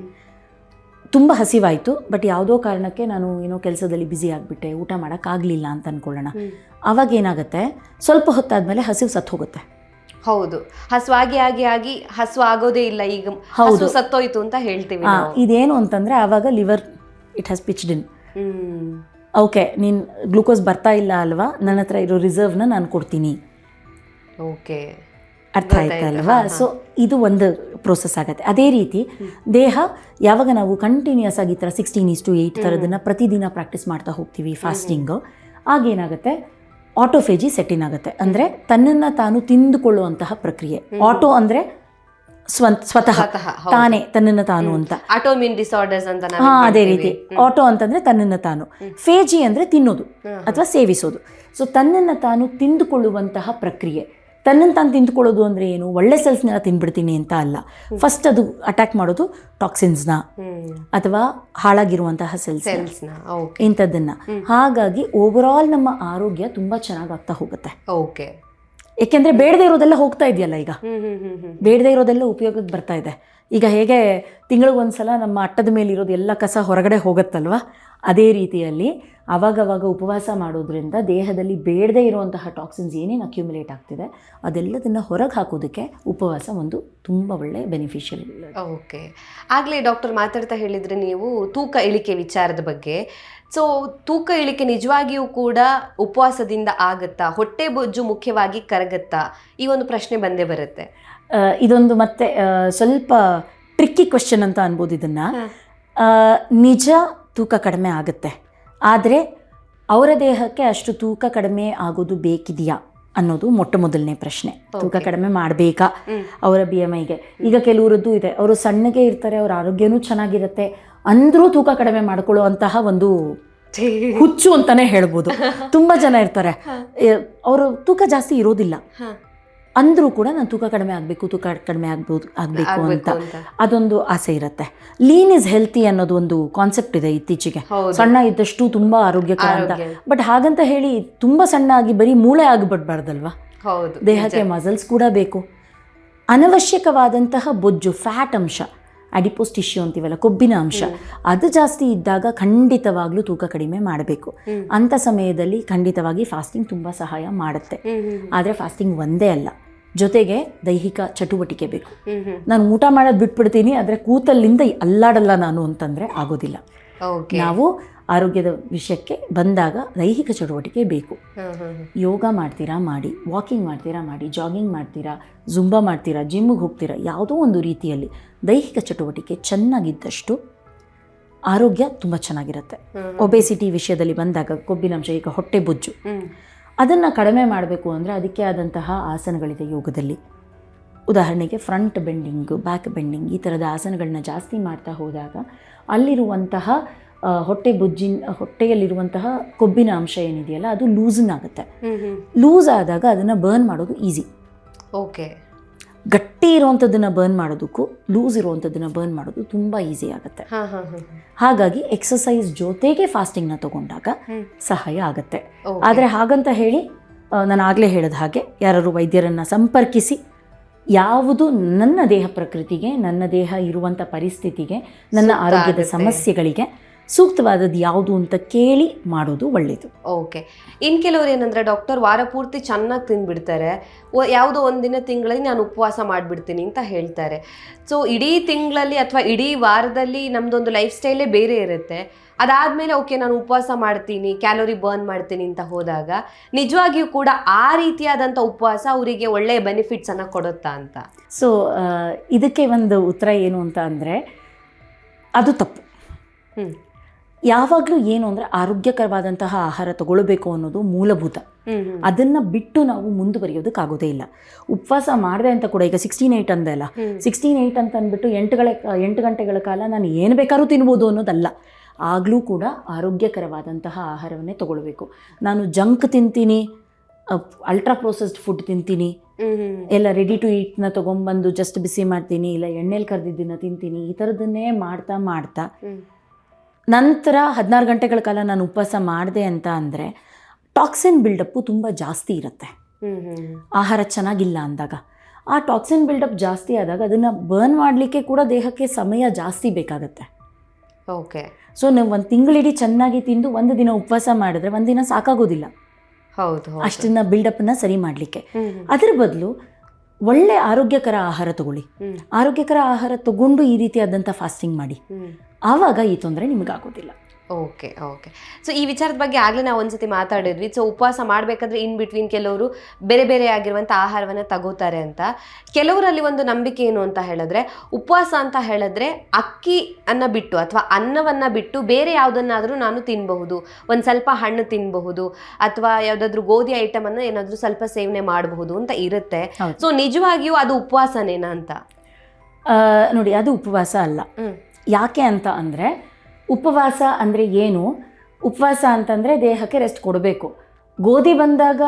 ತುಂಬ ಹಸಿವಾಯಿತು, ಬಟ್ ಯಾವುದೋ ಕಾರಣಕ್ಕೆ ನಾನು ಏನೋ ಕೆಲಸದಲ್ಲಿ ಬ್ಯುಸಿ ಆಗಿಬಿಟ್ಟೆ, ಊಟ ಮಾಡೋಕ್ಕಾಗಲಿಲ್ಲ ಅಂತ ಅಂದ್ಕೊಳ್ಳೋಣ. ಆವಾಗ ಏನಾಗುತ್ತೆ, ಸ್ವಲ್ಪ ಹೊತ್ತಾದಮೇಲೆ ಹಸಿವು ಸತ್ತು ಹೋಗುತ್ತೆ. ಹೌದು, ಹಸುವಾಗಿ ಆಗಿ ಹಸು ಆಗೋದೇ ಇಲ್ಲ, ಈಗ ಹಸು ಸತ್ತೋಯ್ತು ಅಂತ ಹೇಳ್ತೀವಿ. ಇದೇನು ಅಂತಂದರೆ ಆವಾಗ liver it has pitched in. Okay, ನೀನು ಗ್ಲೂಕೋಸ್ ಬರ್ತಾ ಇಲ್ಲ ಅಲ್ವಾ, ನನ್ನ ಹತ್ರ ಇರೋ ರಿಸರ್ವ್ನ ನಾನು ಕೊಡ್ತೀನಿ. ಓಕೆ, ಅರ್ಥ ಆಯ್ತಲ್ವಾ? ಸೊ ಇದು ಒಂದು ಪ್ರೋಸೆಸ್ ಆಗುತ್ತೆ. ಅದೇ ರೀತಿ ದೇಹ ಯಾವಾಗ ನಾವು ಕಂಟಿನ್ಯೂಸ್ ಆಗಿ ಈ ಥರ 16:8 ಥರದನ್ನು ಪ್ರತಿದಿನ ಪ್ರಾಕ್ಟೀಸ್ ಮಾಡ್ತಾ ಹೋಗ್ತೀವಿ ಫಾಸ್ಟಿಂಗು, ಆಗೇನಾಗುತ್ತೆ, ಆಟೋಫೇಜಿ ಸೆಟ್ಟಿನ್ ಆಗುತ್ತೆ. ಅಂದರೆ ತನ್ನನ್ನು ತಾನು ತಿಂದುಕೊಳ್ಳುವಂತಹ ಪ್ರಕ್ರಿಯೆ. ಆಟೋ ಅಂದರೆ ಸ್ವತಃ ತಾನೇ ತನ್ನನ್ನು ತಾನು ಅಂತ. ಆಟೋಮಿನ್ ಡಿಸಾರ್ಡರ್ಸ್ ಅಂತ. ಅದೇ ರೀತಿ ಆಟೋ ಅಂತಂದರೆ ತನ್ನನ್ನು ತಾನು, ಫೇಜಿ ಅಂದರೆ ತಿನ್ನೋದು ಅಥವಾ ಸೇವಿಸೋದು. ಸೊ ತನ್ನನ್ನು ತಾನು ತಿಂದುಕೊಳ್ಳುವಂತಹ ಪ್ರಕ್ರಿಯೆ. ತನ್ನನ್ನು ತಾನು ತಿಂದುಕೊಳ್ಳೋದು ಅಂದರೆ ಏನು, ಒಳ್ಳೆ ಸೆಲ್ಸ್ನೆಲ್ಲ ತಿಂದ್ಬಿಡ್ತೀನಿ ಅಂತ ಅಲ್ಲ. ಫಸ್ಟ್ ಅದು ಅಟ್ಯಾಕ್ ಮಾಡೋದು ಟಾಕ್ಸಿನ್ಸ್ನ ಅಥವಾ ಹಾಳಾಗಿರುವಂತಹ ಸೆಲ್ಸ್ನ, ಇಂಥದ್ದನ್ನು. ಹಾಗಾಗಿ ಓವರಾಲ್ ನಮ್ಮ ಆರೋಗ್ಯ ತುಂಬ ಚೆನ್ನಾಗಾಗ್ತಾ ಹೋಗುತ್ತೆ. ಓಕೆ, ಏಕೆಂದರೆ ಬೇಡದೇ ಇರೋದೆಲ್ಲ ಹೋಗ್ತಾ ಇದೆಯಲ್ಲ, ಈಗ ಬೇಡದೇ ಇರೋದೆಲ್ಲ ಉಪಯೋಗಕ್ಕೆ ಬರ್ತಾ ಇದೆ. ಈಗ ಹೇಗೆ ತಿಂಗಳಿಗೊಂದ್ಸಲ ನಮ್ಮ ಅಟ್ಟದ ಮೇಲೆ ಇರೋದು ಎಲ್ಲ ಕಸ ಹೊರಗಡೆ ಹೋಗುತ್ತಲ್ವ, ಅದೇ ರೀತಿಯಲ್ಲಿ ಆವಾಗವಾಗ ಉಪವಾಸ ಮಾಡೋದ್ರಿಂದ ದೇಹದಲ್ಲಿ ಬೇಡದೇ ಇರುವಂತಹ ಟಾಕ್ಸಿನ್ಸ್ ಏನೇನು ಅಕ್ಯುಮುಲೇಟ್ ಆಗ್ತಿದೆ ಅದೆಲ್ಲದನ್ನು ಹೊರಗೆ ಹಾಕೋದಕ್ಕೆ ಉಪವಾಸ ಒಂದು ತುಂಬ ಒಳ್ಳೆ ಬೆನಿಫಿಷಿಯಲ್. ಓಕೆ, ಆಗಲೇ ಡಾಕ್ಟರ್ ಮಾತಾಡ್ತಾ ಹೇಳಿದರೆ ನೀವು ತೂಕ ಇಳಿಕೆ ವಿಚಾರದ ಬಗ್ಗೆ. ಸೊ ತೂಕ ಇಳಿಕೆ ನಿಜವಾಗಿಯೂ ಕೂಡ ಉಪವಾಸದಿಂದ ಆಗುತ್ತಾ, ಹೊಟ್ಟೆ ಬೊಜ್ಜು ಮುಖ್ಯವಾಗಿ ಕರಗುತ್ತಾ, ಈ ಒಂದು ಪ್ರಶ್ನೆ ಬಂದೇ ಬರುತ್ತೆ. ಇದೊಂದು ಮತ್ತೆ ಸ್ವಲ್ಪ ಟ್ರಿಕ್ಕಿ ಕ್ವೆಶ್ಚನ್ ಅಂತ ಅನ್ಬೋದು ಇದನ್ನು. ನಿಜ ತೂಕ ಕಡಿಮೆ ಆಗುತ್ತೆ, ಆದರೆ ಅವರ ದೇಹಕ್ಕೆ ಅಷ್ಟು ತೂಕ ಕಡಿಮೆ ಆಗೋದು ಬೇಕಿದೆಯಾ ಅನ್ನೋದು ಮೊಟ್ಟ ಮೊದಲನೇ ಪ್ರಶ್ನೆ. ತೂಕ ಕಡಿಮೆ ಮಾಡಬೇಕಾ ಅವರ BMIಗೆ? ಈಗ ಕೆಲವರದ್ದು ಇದೆ, ಅವರು ಸಣ್ಣಗೆ ಇರ್ತಾರೆ, ಅವ್ರ ಆರೋಗ್ಯನೂ ಚೆನ್ನಾಗಿರುತ್ತೆ, ಅಂದರೂ ತೂಕ ಕಡಿಮೆ ಮಾಡ್ಕೊಳ್ಳುವಂತಹ ಒಂದು ಹುಚ್ಚು ಅಂತಲೇ ಹೇಳ್ಬೋದು. ತುಂಬ ಜನ ಇರ್ತಾರೆ, ಅವರು ತೂಕ ಜಾಸ್ತಿ ಇರೋದಿಲ್ಲ, ಅಂದರೂ ಕೂಡ ನಾನು ತೂಕ ಕಡಿಮೆ ಆಗಬೇಕು, ತೂಕ ಕಡಿಮೆ ಆಗಬೇಕು ಅಂತ ಅದೊಂದು ಆಸೆ ಇರುತ್ತೆ. ಲೀನ್ ಇಸ್ ಹೆಲ್ತಿ ಅನ್ನೋದು ಒಂದು ಕಾನ್ಸೆಪ್ಟ್ ಇದೆ ಇತ್ತೀಚೆಗೆ. ಸಣ್ಣ ಇದ್ದಷ್ಟು ತುಂಬ ಆರೋಗ್ಯಕರ ಅಂತ. ಬಟ್ ಹಾಗಂತ ಹೇಳಿ ತುಂಬ ಸಣ್ಣ ಆಗಿ ಬರೀ ಮೂಳೆ ಆಗಿಬಿಡ್ಬಾರ್ದಲ್ವಾ, ದೇಹಕ್ಕೆ ಮಸಲ್ಸ್ ಕೂಡ ಬೇಕು. ಅನವಶ್ಯಕವಾದಂತಹ ಬೊಜ್ಜು, ಫ್ಯಾಟ್ ಅಂಶ, ಅಡಿಪೋಸ್ ಟಿಶ್ಯೂ ಅಂತೀವಲ್ಲ, ಕೊಬ್ಬಿನ ಅಂಶ, ಅದು ಜಾಸ್ತಿ ಇದ್ದಾಗ ಖಂಡಿತವಾಗ್ಲೂ ತೂಕ ಕಡಿಮೆ ಮಾಡಬೇಕು. ಅಂಥ ಸಮಯದಲ್ಲಿ ಖಂಡಿತವಾಗಿ ಫಾಸ್ಟಿಂಗ್ ತುಂಬ ಸಹಾಯ ಮಾಡುತ್ತೆ. ಆದರೆ ಫಾಸ್ಟಿಂಗ್ ಒಂದೇ ಅಲ್ಲ, ಜೊತೆಗೆ ದೈಹಿಕ ಚಟುವಟಿಕೆ ಬೇಕು. ನಾನು ಊಟ ಮಾಡೋದು ಬಿಟ್ಬಿಡ್ತೀನಿ, ಆದರೆ ಕೂತಲ್ಲಿಂದ ಅಲ್ಲಾಡಲ್ಲ ನಾನು ಅಂತಂದರೆ ಆಗೋದಿಲ್ಲ. ನಾವು ಆರೋಗ್ಯದ ವಿಷಯಕ್ಕೆ ಬಂದಾಗ ದೈಹಿಕ ಚಟುವಟಿಕೆ ಬೇಕು. ಯೋಗ ಮಾಡ್ತೀರಾ ಮಾಡಿ, ವಾಕಿಂಗ್ ಮಾಡ್ತೀರಾ ಮಾಡಿ, ಜಾಗಿಂಗ್ ಮಾಡ್ತೀರಾ, ಜುಂಬಾ ಮಾಡ್ತೀರಾ, ಜಿಮ್ಮಿಗೆ ಹೋಗ್ತೀರಾ, ಯಾವುದೋ ಒಂದು ರೀತಿಯಲ್ಲಿ ದೈಹಿಕ ಚಟುವಟಿಕೆ ಚೆನ್ನಾಗಿದ್ದಷ್ಟು ಆರೋಗ್ಯ ತುಂಬ ಚೆನ್ನಾಗಿರುತ್ತೆ. ಒಬೇಸಿಟಿ ವಿಷಯದಲ್ಲಿ ಬಂದಾಗ ಕೊಬ್ಬಿನಂಶ, ಈಗ ಹೊಟ್ಟೆ ಬೊಜ್ಜು, ಅದನ್ನು ಕಡಿಮೆ ಮಾಡಬೇಕು ಅಂದರೆ ಅದಕ್ಕೆ ಆದಂತಹ ಆಸನಗಳಿದೆ ಯೋಗದಲ್ಲಿ. ಉದಾಹರಣೆಗೆ ಫ್ರಂಟ್ ಬೆಂಡಿಂಗ್, ಬ್ಯಾಕ್ ಬೆಂಡಿಂಗ್, ಈ ಥರದ ಆಸನಗಳನ್ನ ಜಾಸ್ತಿ ಮಾಡ್ತಾ ಹೋದಾಗ ಅಲ್ಲಿರುವಂತಹ ಹೊಟ್ಟೆಯಲ್ಲಿರುವಂತಹ ಕೊಬ್ಬಿನ ಅಂಶ ಏನಿದೆಯಲ್ಲ ಅದು ಲೂಸನ್ ಆಗುತ್ತೆ. ಲೂಸ್ ಆದಾಗ ಅದನ್ನು ಬರ್ನ್ ಮಾಡೋದು ಈಸಿ. ಓಕೆ, ಗಟ್ಟಿ ಇರುವಂಥದ್ದನ್ನು ಬರ್ನ್ ಮಾಡೋದಕ್ಕೂ ಲೂಸ್ ಇರುವಂಥದ್ದನ್ನು ಬರ್ನ್ ಮಾಡೋದು ತುಂಬ ಈಸಿ ಆಗುತ್ತೆ. ಹಾಗಾಗಿ ಎಕ್ಸಸೈಸ್ ಜೊತೆಗೆ ಫಾಸ್ಟಿಂಗ್ನ ತಗೊಂಡಾಗ ಸಹಾಯ ಆಗುತ್ತೆ. ಆದರೆ ಹಾಗಂತ ಹೇಳಿ ನಾನು ಆಗಲೇ ಹೇಳಿದ ಹಾಗೆ ಯಾರು ವೈದ್ಯರನ್ನು ಸಂಪರ್ಕಿಸಿ ಯಾವುದು ನನ್ನ ದೇಹ ಪ್ರಕೃತಿಗೆ, ನನ್ನ ದೇಹ ಇರುವಂಥ ಪರಿಸ್ಥಿತಿಗೆ, ನನ್ನ ಆರೋಗ್ಯದ ಸಮಸ್ಯೆಗಳಿಗೆ ಸೂಕ್ತವಾದದ್ದು ಯಾವುದು ಅಂತ ಕೇಳಿ ಮಾಡೋದು ಒಳ್ಳೆಯದು. ಓಕೆ, ಇನ್ನು ಕೆಲವರು ಏನಂದರೆ ಡಾಕ್ಟರ್ ವಾರ ಪೂರ್ತಿ ಚೆನ್ನಾಗಿ ತಿಂದುಬಿಡ್ತಾರೆ, ಯಾವುದೋ ಒಂದಿನ ತಿಂಗಳಲ್ಲಿ ನಾನು ಉಪವಾಸ ಮಾಡಿಬಿಡ್ತೀನಿ ಅಂತ ಹೇಳ್ತಾರೆ. ಸೊ ಇಡೀ ತಿಂಗಳಲ್ಲಿ ಅಥವಾ ಇಡೀ ವಾರದಲ್ಲಿ ನಮ್ಮದೊಂದು ಲೈಫ್ ಸ್ಟೈಲೇ ಬೇರೆ ಇರುತ್ತೆ. ಅದಾದಮೇಲೆ ಓಕೆ ನಾನು ಉಪವಾಸ ಮಾಡ್ತೀನಿ, ಕ್ಯಾಲೋರಿ ಬರ್ನ್ ಮಾಡ್ತೀನಿ ಅಂತ ಹೋದಾಗ ನಿಜವಾಗಿಯೂ ಕೂಡ ಆ ರೀತಿಯಾದಂಥ ಉಪವಾಸ ಅವರಿಗೆ ಒಳ್ಳೆಯ ಬೆನಿಫಿಟ್ಸನ್ನು ಕೊಡುತ್ತಾ ಅಂತ. ಸೊ ಇದಕ್ಕೆ ಒಂದು ಉತ್ತರ ಏನು ಅಂತ ಅಂದರೆ ಅದು ತಪ್ಪು. ಯಾವಾಗಲೂ ಏನು ಅಂದರೆ ಆರೋಗ್ಯಕರವಾದಂತಹ ಆಹಾರ ತಗೊಳ್ಬೇಕು ಅನ್ನೋದು ಮೂಲಭೂತ. ಅದನ್ನು ಬಿಟ್ಟು ನಾವು ಮುಂದುವರಿಯೋದಕ್ಕಾಗೋದೇ ಇಲ್ಲ. ಉಪವಾಸ ಮಾಡಿದೆ ಅಂತ ಕೂಡ ಈಗ 16:8 ಅಂದೆ ಅಲ್ಲ, 16:8 ಅಂತ ಅಂದ್ಬಿಟ್ಟು 8 ಗಂಟೆಗಳ ಕಾಲ ನಾನು ಏನು ಬೇಕಾದ್ರೂ ತಿನ್ಬೋದು ಅನ್ನೋದಲ್ಲ. ಆಗಲೂ ಕೂಡ ಆರೋಗ್ಯಕರವಾದಂತಹ ಆಹಾರವನ್ನೇ ತಗೊಳ್ಬೇಕು. ನಾನು ಜಂಕ್ ತಿಂತೀನಿ, ಅಲ್ಟ್ರಾ ಪ್ರೊಸೆಸ್ಡ್ ಫುಡ್ ತಿಂತೀನಿ, ಎಲ್ಲ ರೆಡಿ ಟು ಈಟ್ನ ತೊಗೊಂಬಂದು ಜಸ್ಟ್ ಬಿಸಿ ಮಾಡ್ತೀನಿ, ಇಲ್ಲ ಎಣ್ಣೆಲಿ ಕರೆದಿದ್ದನ್ನು ತಿಂತೀನಿ, ಈ ಥರದನ್ನೇ ಮಾಡ್ತಾ ನಂತರ 16 ಗಂಟೆಗಳ ಕಾಲ ನಾನು ಉಪವಾಸ ಮಾಡಿದೆ ಅಂತ ಅಂದರೆ ಟಾಕ್ಸಿನ್ ಬಿಲ್ಡಪ್ಪು ತುಂಬ ಜಾಸ್ತಿ ಇರುತ್ತೆ. ಆಹಾರ ಚೆನ್ನಾಗಿಲ್ಲ ಅಂದಾಗ ಆ ಟಾಕ್ಸಿನ್ ಬಿಲ್ಡಪ್ ಜಾಸ್ತಿ ಆದಾಗ ಅದನ್ನು ಬರ್ನ್ ಮಾಡಲಿಕ್ಕೆ ಕೂಡ ದೇಹಕ್ಕೆ ಸಮಯ ಜಾಸ್ತಿ ಬೇಕಾಗುತ್ತೆ. ಓಕೆ. ಸೊ ನಾವು ಒಂದು ತಿಂಗಳಿಡೀ ಚೆನ್ನಾಗಿ ತಿಂದು ಒಂದು ದಿನ ಉಪವಾಸ ಮಾಡಿದ್ರೆ ಒಂದಿನ ಸಾಕಾಗೋದಿಲ್ಲ ಹೌದು ಅಷ್ಟನ್ನ ಬಿಲ್ಡಪ್ನ ಸರಿ ಮಾಡಲಿಕ್ಕೆ. ಅದರ ಬದಲು ಒಳ್ಳೆ ಆರೋಗ್ಯಕರ ಆಹಾರ ತಗೊಳ್ಳಿ. ಆರೋಗ್ಯಕರ ಆಹಾರ ತಗೊಂಡು ಈ ರೀತಿಯಾದಂಥ ಫಾಸ್ಟಿಂಗ್ ಮಾಡಿ, ಆವಾಗ ಈ ತೊಂದರೆ ನಿಮಗಾಗೋದಿಲ್ಲ. Okay okay. ಸೊ ಈ ವಿಚಾರದ ಬಗ್ಗೆ ಆಗಲೇ ನಾವು ಒಂದ್ಸತಿ ಮಾತಾಡಿದ್ವಿ. ಸೊ ಉಪವಾಸ ಮಾಡಬೇಕಾದ್ರೆ ಇನ್ ಬಿಟ್ವೀನ್ ಕೆಲವರು ಬೇರೆ ಬೇರೆ ಆಗಿರುವಂಥ ಆಹಾರವನ್ನು ತಗೋತಾರೆ ಅಂತ. ಕೆಲವರಲ್ಲಿ ಒಂದು ನಂಬಿಕೆ ಏನು ಅಂತ ಹೇಳಿದ್ರೆ, ಉಪವಾಸ ಅಂತ ಹೇಳಿದ್ರೆ ಅಕ್ಕಿ ಅನ್ನ ಬಿಟ್ಟು ಅಥವಾ ಅನ್ನವನ್ನು ಬಿಟ್ಟು ಬೇರೆ ಯಾವುದನ್ನಾದರೂ ನಾನು ತಿನ್ನಬಹುದು, ಒಂದು ಸ್ವಲ್ಪ ಹಣ್ಣು ತಿನ್ನಬಹುದು, ಅಥವಾ ಯಾವುದಾದ್ರೂ ಗೋಧಿ ಐಟಮನ್ನು ಏನಾದರೂ ಸ್ವಲ್ಪ ಸೇವನೆ ಮಾಡಬಹುದು ಅಂತ ಇರುತ್ತೆ. ಸೊ ನಿಜವಾಗಿಯೂ ಅದು ಉಪವಾಸನೇನಾ ಅಂತ? ನೋಡಿ, ಅದು ಉಪವಾಸ ಅಲ್ಲ. ಯಾಕೆ ಅಂತ ಅಂದರೆ, ಉಪವಾಸ ಅಂದರೆ ಏನು? ಉಪವಾಸ ಅಂತಂದರೆ ದೇಹಕ್ಕೆ ರೆಸ್ಟ್ ಕೊಡಬೇಕು. ಗೋಧಿ ಬಂದಾಗ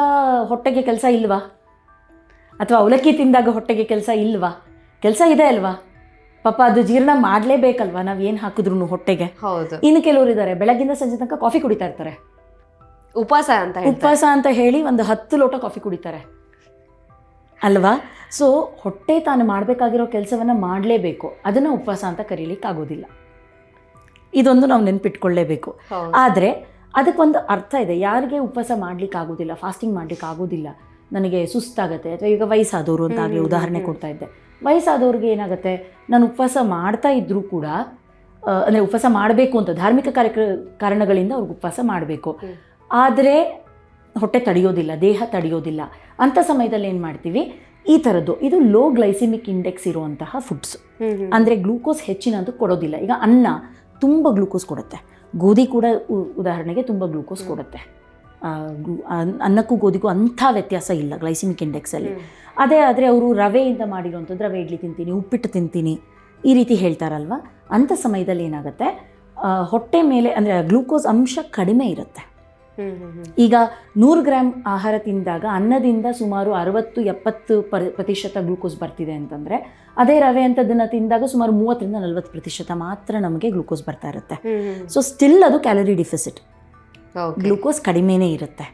ಹೊಟ್ಟೆಗೆ ಕೆಲಸ ಇಲ್ವಾ? ಅಥವಾ ಅವಲಕ್ಕಿ ತಿಂದಾಗ ಹೊಟ್ಟೆಗೆ ಕೆಲಸ ಇಲ್ವಾ? ಕೆಲಸ ಇದೆ ಅಲ್ವಾ? ಪಾಪ ಅದು ಜೀರ್ಣ ಮಾಡಲೇಬೇಕಲ್ವಾ ನಾವು ಏನು ಹಾಕಿದ್ರು ಹೊಟ್ಟೆಗೆ. ಹೌದು. ಇನ್ನು ಕೆಲವರು ಇದ್ದಾರೆ ಬೆಳಗ್ಗಿಂದ ಸಂಜೆ ತನಕ ಕಾಫಿ ಕುಡಿತಾ ಇರ್ತಾರೆ. ಉಪವಾಸ ಅಂತ ಹೇಳಿ ಒಂದು 10 ಲೋಟ ಕಾಫಿ ಕುಡಿತಾರೆ ಅಲ್ವಾ? ಸೊ ಹೊಟ್ಟೆ ತಾನು ಮಾಡಬೇಕಾಗಿರೋ ಕೆಲಸವನ್ನು ಮಾಡಲೇಬೇಕು. ಅದನ್ನು ಉಪವಾಸ ಅಂತ ಕರೀಲಿಕ್ಕಾಗೋದಿಲ್ಲ. ಇದೊಂದು ನಾವು ನೆನ್ಪಿಟ್ಕೊಳ್ಳೇಬೇಕು. ಆದರೆ ಅದಕ್ಕೊಂದು ಅರ್ಥ ಇದೆ. ಯಾರಿಗೆ ಉಪವಾಸ ಮಾಡಲಿಕ್ಕಾಗೋದಿಲ್ಲ, ಫಾಸ್ಟಿಂಗ್ ಮಾಡಲಿಕ್ಕಾಗೋದಿಲ್ಲ, ನನಗೆ ಸುಸ್ತಾಗತ್ತೆ, ಅಥವಾ ಈಗ ವಯಸ್ಸಾದವರು ಅಂತ ಆಗಲಿ ಉದಾಹರಣೆ ಕೊಡ್ತಾ ಇದ್ದೆ. ವಯಸ್ಸಾದವ್ರಿಗೆ ಏನಾಗುತ್ತೆ, ನಾನು ಉಪವಾಸ ಮಾಡ್ತಾ ಇದ್ದರೂ ಕೂಡ ಅಂದರೆ ಉಪವಾಸ ಮಾಡಬೇಕು ಅಂತ ಧಾರ್ಮಿಕ ಕಾರಣಗಳಿಂದ ಅವ್ರಿಗೆ ಉಪವಾಸ ಮಾಡಬೇಕು, ಆದರೆ ಹೊಟ್ಟೆ ತಡೆಯೋದಿಲ್ಲ, ದೇಹ ತಡೆಯೋದಿಲ್ಲ. ಅಂಥ ಸಮಯದಲ್ಲಿ ಏನು ಮಾಡ್ತೀವಿ, ಈ ಥರದ್ದು ಇದು ಲೋ ಗ್ಲೈಸಿಮಿಕ್ ಇಂಡೆಕ್ಸ್ ಇರುವಂತಹ ಫುಡ್ಸ್, ಅಂದರೆ ಗ್ಲೂಕೋಸ್ ಹೆಚ್ಚಿನದು ಕೊಡೋದಿಲ್ಲ. ಈಗ ಅನ್ನ ತುಂಬ ಗ್ಲೂಕೋಸ್ ಕೊಡುತ್ತೆ, ಗೋಧಿ ಕೂಡ ಉದಾಹರಣೆಗೆ ತುಂಬ ಗ್ಲೂಕೋಸ್ ಕೊಡುತ್ತೆ. ಅನ್ನಕ್ಕೂ ಗೋಧಿಗೂ ಅಂಥ ವ್ಯತ್ಯಾಸ ಇಲ್ಲ ಗ್ಲೈಸಿಮಿಕ್ ಇಂಡೆಕ್ಸಲ್ಲಿ. ಅದೇ ಆದರೆ ಅವರು ರವೆಯಿಂದ ಮಾಡಿರೋಂಥದ್ದು, ರವೆ ಇಡ್ಲಿ ತಿಂತೀನಿ, ಉಪ್ಪಿಟ್ಟು ತಿಂತೀನಿ, ಈ ರೀತಿ ಹೇಳ್ತಾರಲ್ವ, ಅಂಥ ಸಮಯದಲ್ಲಿ ಏನಾಗುತ್ತೆ, ಹೊಟ್ಟೆ ಮೇಲೆ ಅಂದರೆ ಗ್ಲೂಕೋಸ್ ಅಂಶ ಕಡಿಮೆ ಇರುತ್ತೆ. ಈಗ 100 ಗ್ರಾಮ್ ಆಹಾರ ತಿಂದಾಗ ಅನ್ನದಿಂದ ಸುಮಾರು 60-70% ಗ್ಲೂಕೋಸ್ ಬರ್ತಿದೆ ಅಂತಂದರೆ, ಅದೇ ರವೆ ಅಂಥದ್ದನ್ನು ತಿಂದಾಗ ಸುಮಾರು 30-40% ಮಾತ್ರ ನಮಗೆ ಗ್ಲೂಕೋಸ್ ಬರ್ತಾ ಇರುತ್ತೆ. ಸೊ ಸ್ಟಿಲ್ ಅದು ಕ್ಯಾಲರಿ ಡಿಫಿಸಿಟ್, ಗ್ಲೂಕೋಸ್ ಕಡಿಮೆನೇ ಇರುತ್ತೆ.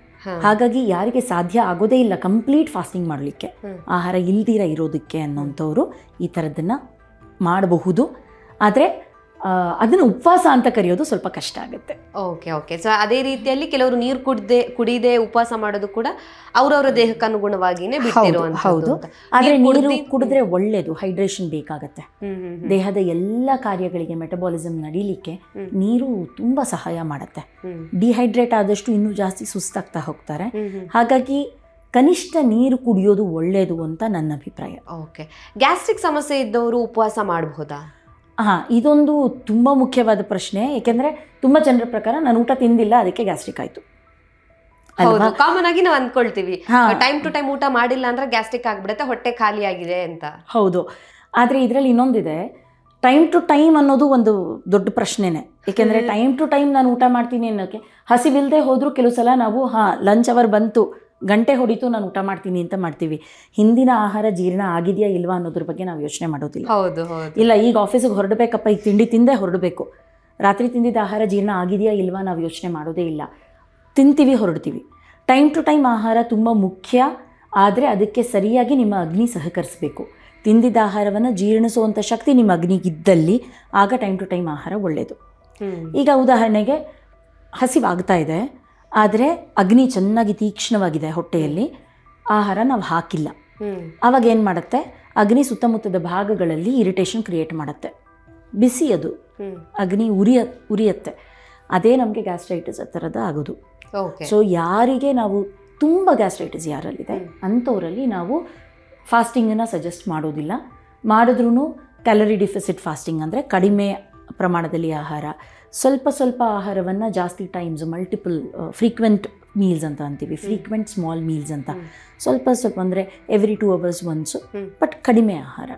ಹಾಗಾಗಿ ಯಾರಿಗೆ ಸಾಧ್ಯ ಆಗೋದೇ ಇಲ್ಲ ಕಂಪ್ಲೀಟ್ ಫಾಸ್ಟಿಂಗ್ ಮಾಡಲಿಕ್ಕೆ, ಆಹಾರ ಇಲ್ದಿರ ಇರೋದಕ್ಕೆ ಅನ್ನೋಂಥವ್ರು ಈ ಥರದ್ದನ್ನು ಮಾಡಬಹುದು. ಆದರೆ ಅದನ್ನು ಉಪವಾಸ ಅಂತ ಕರೆಯೋದು ಸ್ವಲ್ಪ ಕಷ್ಟ ಆಗುತ್ತೆ. Okay okay. ಸೊ ಅದೇ ರೀತಿಯಲ್ಲಿ ಕೆಲವರು ನೀರು ಕುಡಿದೇ ಉಪವಾಸ ಮಾಡೋದು ಕೂಡ ಅವರವರ ದೇಹಕ್ಕೆ ಅನುಗುಣವಾಗಿನೇ ಬಿಟ್ಟಿರುವಂಥದ್ದು. ಹೌದು, ಆದರೆ ನೀರು ಕುಡಿದ್ರೆ ಒಳ್ಳೆಯದು, ಹೈಡ್ರೇಷನ್ ಬೇಕಾಗತ್ತೆ. ದೇಹದ ಎಲ್ಲ ಕಾರ್ಯಗಳಿಗೆ ಮೆಟಬಾಲಿಸಮ್ ನಡೀಲಿಕ್ಕೆ ನೀರು ತುಂಬ ಸಹಾಯ ಮಾಡುತ್ತೆ. ಡಿಹೈಡ್ರೇಟ್ ಆದಷ್ಟು ಇನ್ನೂ ಜಾಸ್ತಿ ಸುಸ್ತಾಗ್ತಾ ಹೋಗ್ತಾರೆ. ಹಾಗಾಗಿ ಕನಿಷ್ಠ ನೀರು ಕುಡಿಯೋದು ಒಳ್ಳೆಯದು ಅಂತ ನನ್ನ ಅಭಿಪ್ರಾಯ. ಓಕೆ. ಗ್ಯಾಸ್ಟ್ರಿಕ್ ಸಮಸ್ಯೆ ಇದ್ದವರು ಉಪವಾಸ ಮಾಡಬಹುದಾ? ಇದೊಂದು ತುಂಬ ಮುಖ್ಯವಾದ ಪ್ರಶ್ನೆ. ಏಕೆಂದರೆ ತುಂಬ ಜನರ ಪ್ರಕಾರ ನಾನು ಊಟ ತಿಂದಿಲ್ಲ ಅದಕ್ಕೆ ಗ್ಯಾಸ್ಟ್ರಿಕ್ ಆಯಿತು. ಕಾಮನ್ ಆಗಿ ನಾವು ಅಂದ್ಕೊಳ್ತೀವಿ, ಟೈಮ್ ಟು ಟೈಮ್ ಊಟ ಮಾಡಿಲ್ಲ ಅಂದ್ರೆ ಗ್ಯಾಸ್ಟ್ರಿಕ್ ಆಗಿಬಿಡುತ್ತೆ, ಹೊಟ್ಟೆ ಖಾಲಿ ಆಗಿದೆ ಅಂತ. ಹೌದು, ಆದರೆ ಇದರಲ್ಲಿ ಇನ್ನೊಂದಿದೆ, ಟೈಮ್ ಟು ಟೈಮ್ ಅನ್ನೋದು ಒಂದು ದೊಡ್ಡ ಪ್ರಶ್ನೆನೇ. ಏಕೆಂದರೆ ಟೈಮ್ ಟು ಟೈಮ್ ನಾನು ಊಟ ಮಾಡ್ತೀನಿ ಅನ್ನೋಕ್ಕೆ, ಹಸಿವಿಲ್ಲದೆ ಹೋದರೂ ಕೆಲವು ಸಲ ನಾವು ಲಂಚ್ ಅವರ್ ಬಂತು, ಗಂಟೆ ಹೊಡಿತು, ನಾನು ಊಟ ಮಾಡ್ತೀನಿ ಅಂತ ಮಾಡ್ತೀವಿ. ಹಿಂದಿನ ಆಹಾರ ಜೀರ್ಣ ಆಗಿದೆಯಾ ಇಲ್ವಾ ಅನ್ನೋದ್ರ ಬಗ್ಗೆ ನಾವು ಯೋಚನೆ ಮಾಡೋದಿಲ್ಲ. ಇಲ್ಲ, ಈಗ ಆಫೀಸಿಗೆ ಹೊರಡಬೇಕಪ್ಪ, ಈಗ ತಿಂಡಿ ತಿಂದೇ ಹೊರಡಬೇಕು, ರಾತ್ರಿ ತಿಂದಿದ್ದ ಆಹಾರ ಜೀರ್ಣ ಆಗಿದೆಯಾ ಇಲ್ವಾ ನಾವು ಯೋಚನೆ ಮಾಡೋದೇ ಇಲ್ಲ, ತಿಂತೀವಿ, ಹೊರಡ್ತೀವಿ. ಟೈಮ್ ಟು ಟೈಮ್ ಆಹಾರ ತುಂಬ ಮುಖ್ಯ. ಆದರೆ ಅದಕ್ಕೆ ಸರಿಯಾಗಿ ನಿಮ್ಮ ಅಗ್ನಿ ಸಹಕರಿಸಬೇಕು. ತಿಂದಿದ್ದ ಆಹಾರವನ್ನು ಜೀರ್ಣಿಸುವಂಥ ಶಕ್ತಿ ನಿಮ್ಮ ಅಗ್ನಿಗಿದ್ದಲ್ಲಿ ಆಗ ಟೈಮ್ ಟು ಟೈಮ್ ಆಹಾರ ಒಳ್ಳೆಯದು. ಈಗ ಉದಾಹರಣೆಗೆ ಹಸಿವಾಗ್ತಾ ಇದೆ, ಆದರೆ ಅಗ್ನಿ ಚೆನ್ನಾಗಿ ತೀಕ್ಷ್ಣವಾಗಿದೆ ಹೊಟ್ಟೆಯಲ್ಲಿ, ಆಹಾರ ನಾವು ಹಾಕಿಲ್ಲ, ಆವಾಗ ಏನು ಮಾಡುತ್ತೆ, ಅಗ್ನಿ ಸುತ್ತಮುತ್ತದ ಭಾಗಗಳಲ್ಲಿ ಇರಿಟೇಷನ್ ಕ್ರಿಯೇಟ್ ಮಾಡುತ್ತೆ, ಬಿಸಿ ಅದು ಅಗ್ನಿ ಉರಿಯತ್ತೆ. ಅದೇ ನಮಗೆ ಗ್ಯಾಸ್ಟ್ರೈಟಿಸ್ ಆ ಥರದ್ದು ಆಗೋದು. ಸೊ ಯಾರಿಗೆ ನಾವು ತುಂಬ ಗ್ಯಾಸ್ಟ್ರೈಟಿಸ್ ಯಾರಲ್ಲಿದೆ ಅಂಥವರಲ್ಲಿ ನಾವು ಫಾಸ್ಟಿಂಗನ್ನು ಸಜೆಸ್ಟ್ ಮಾಡೋದಿಲ್ಲ. ಮಾಡಿದ್ರೂ ಕ್ಯಾಲರಿ ಡಿಫಿಸಿಟ್ ಫಾಸ್ಟಿಂಗ್ ಅಂದರೆ ಕಡಿಮೆ ಪ್ರಮಾಣದಲ್ಲಿ ಆಹಾರ, ಸ್ವಲ್ಪ ಸ್ವಲ್ಪ ಆಹಾರವನ್ನು ಜಾಸ್ತಿ ಟೈಮ್ಸ್, ಮಲ್ಟಿಪಲ್ ಫ್ರೀಕ್ವೆಂಟ್ ಮೀಲ್ಸ್ ಅಂತ ಅಂತೀವಿ, ಫ್ರೀಕ್ವೆಂಟ್ ಸ್ಮಾಲ್ ಮೀಲ್ಸ್ ಅಂತ, ಸ್ವಲ್ಪ ಸ್ವಲ್ಪ ಅಂದರೆ ಎವ್ರಿ 2 hours ಒನ್ಸು, ಬಟ್ ಕಡಿಮೆ ಆಹಾರ.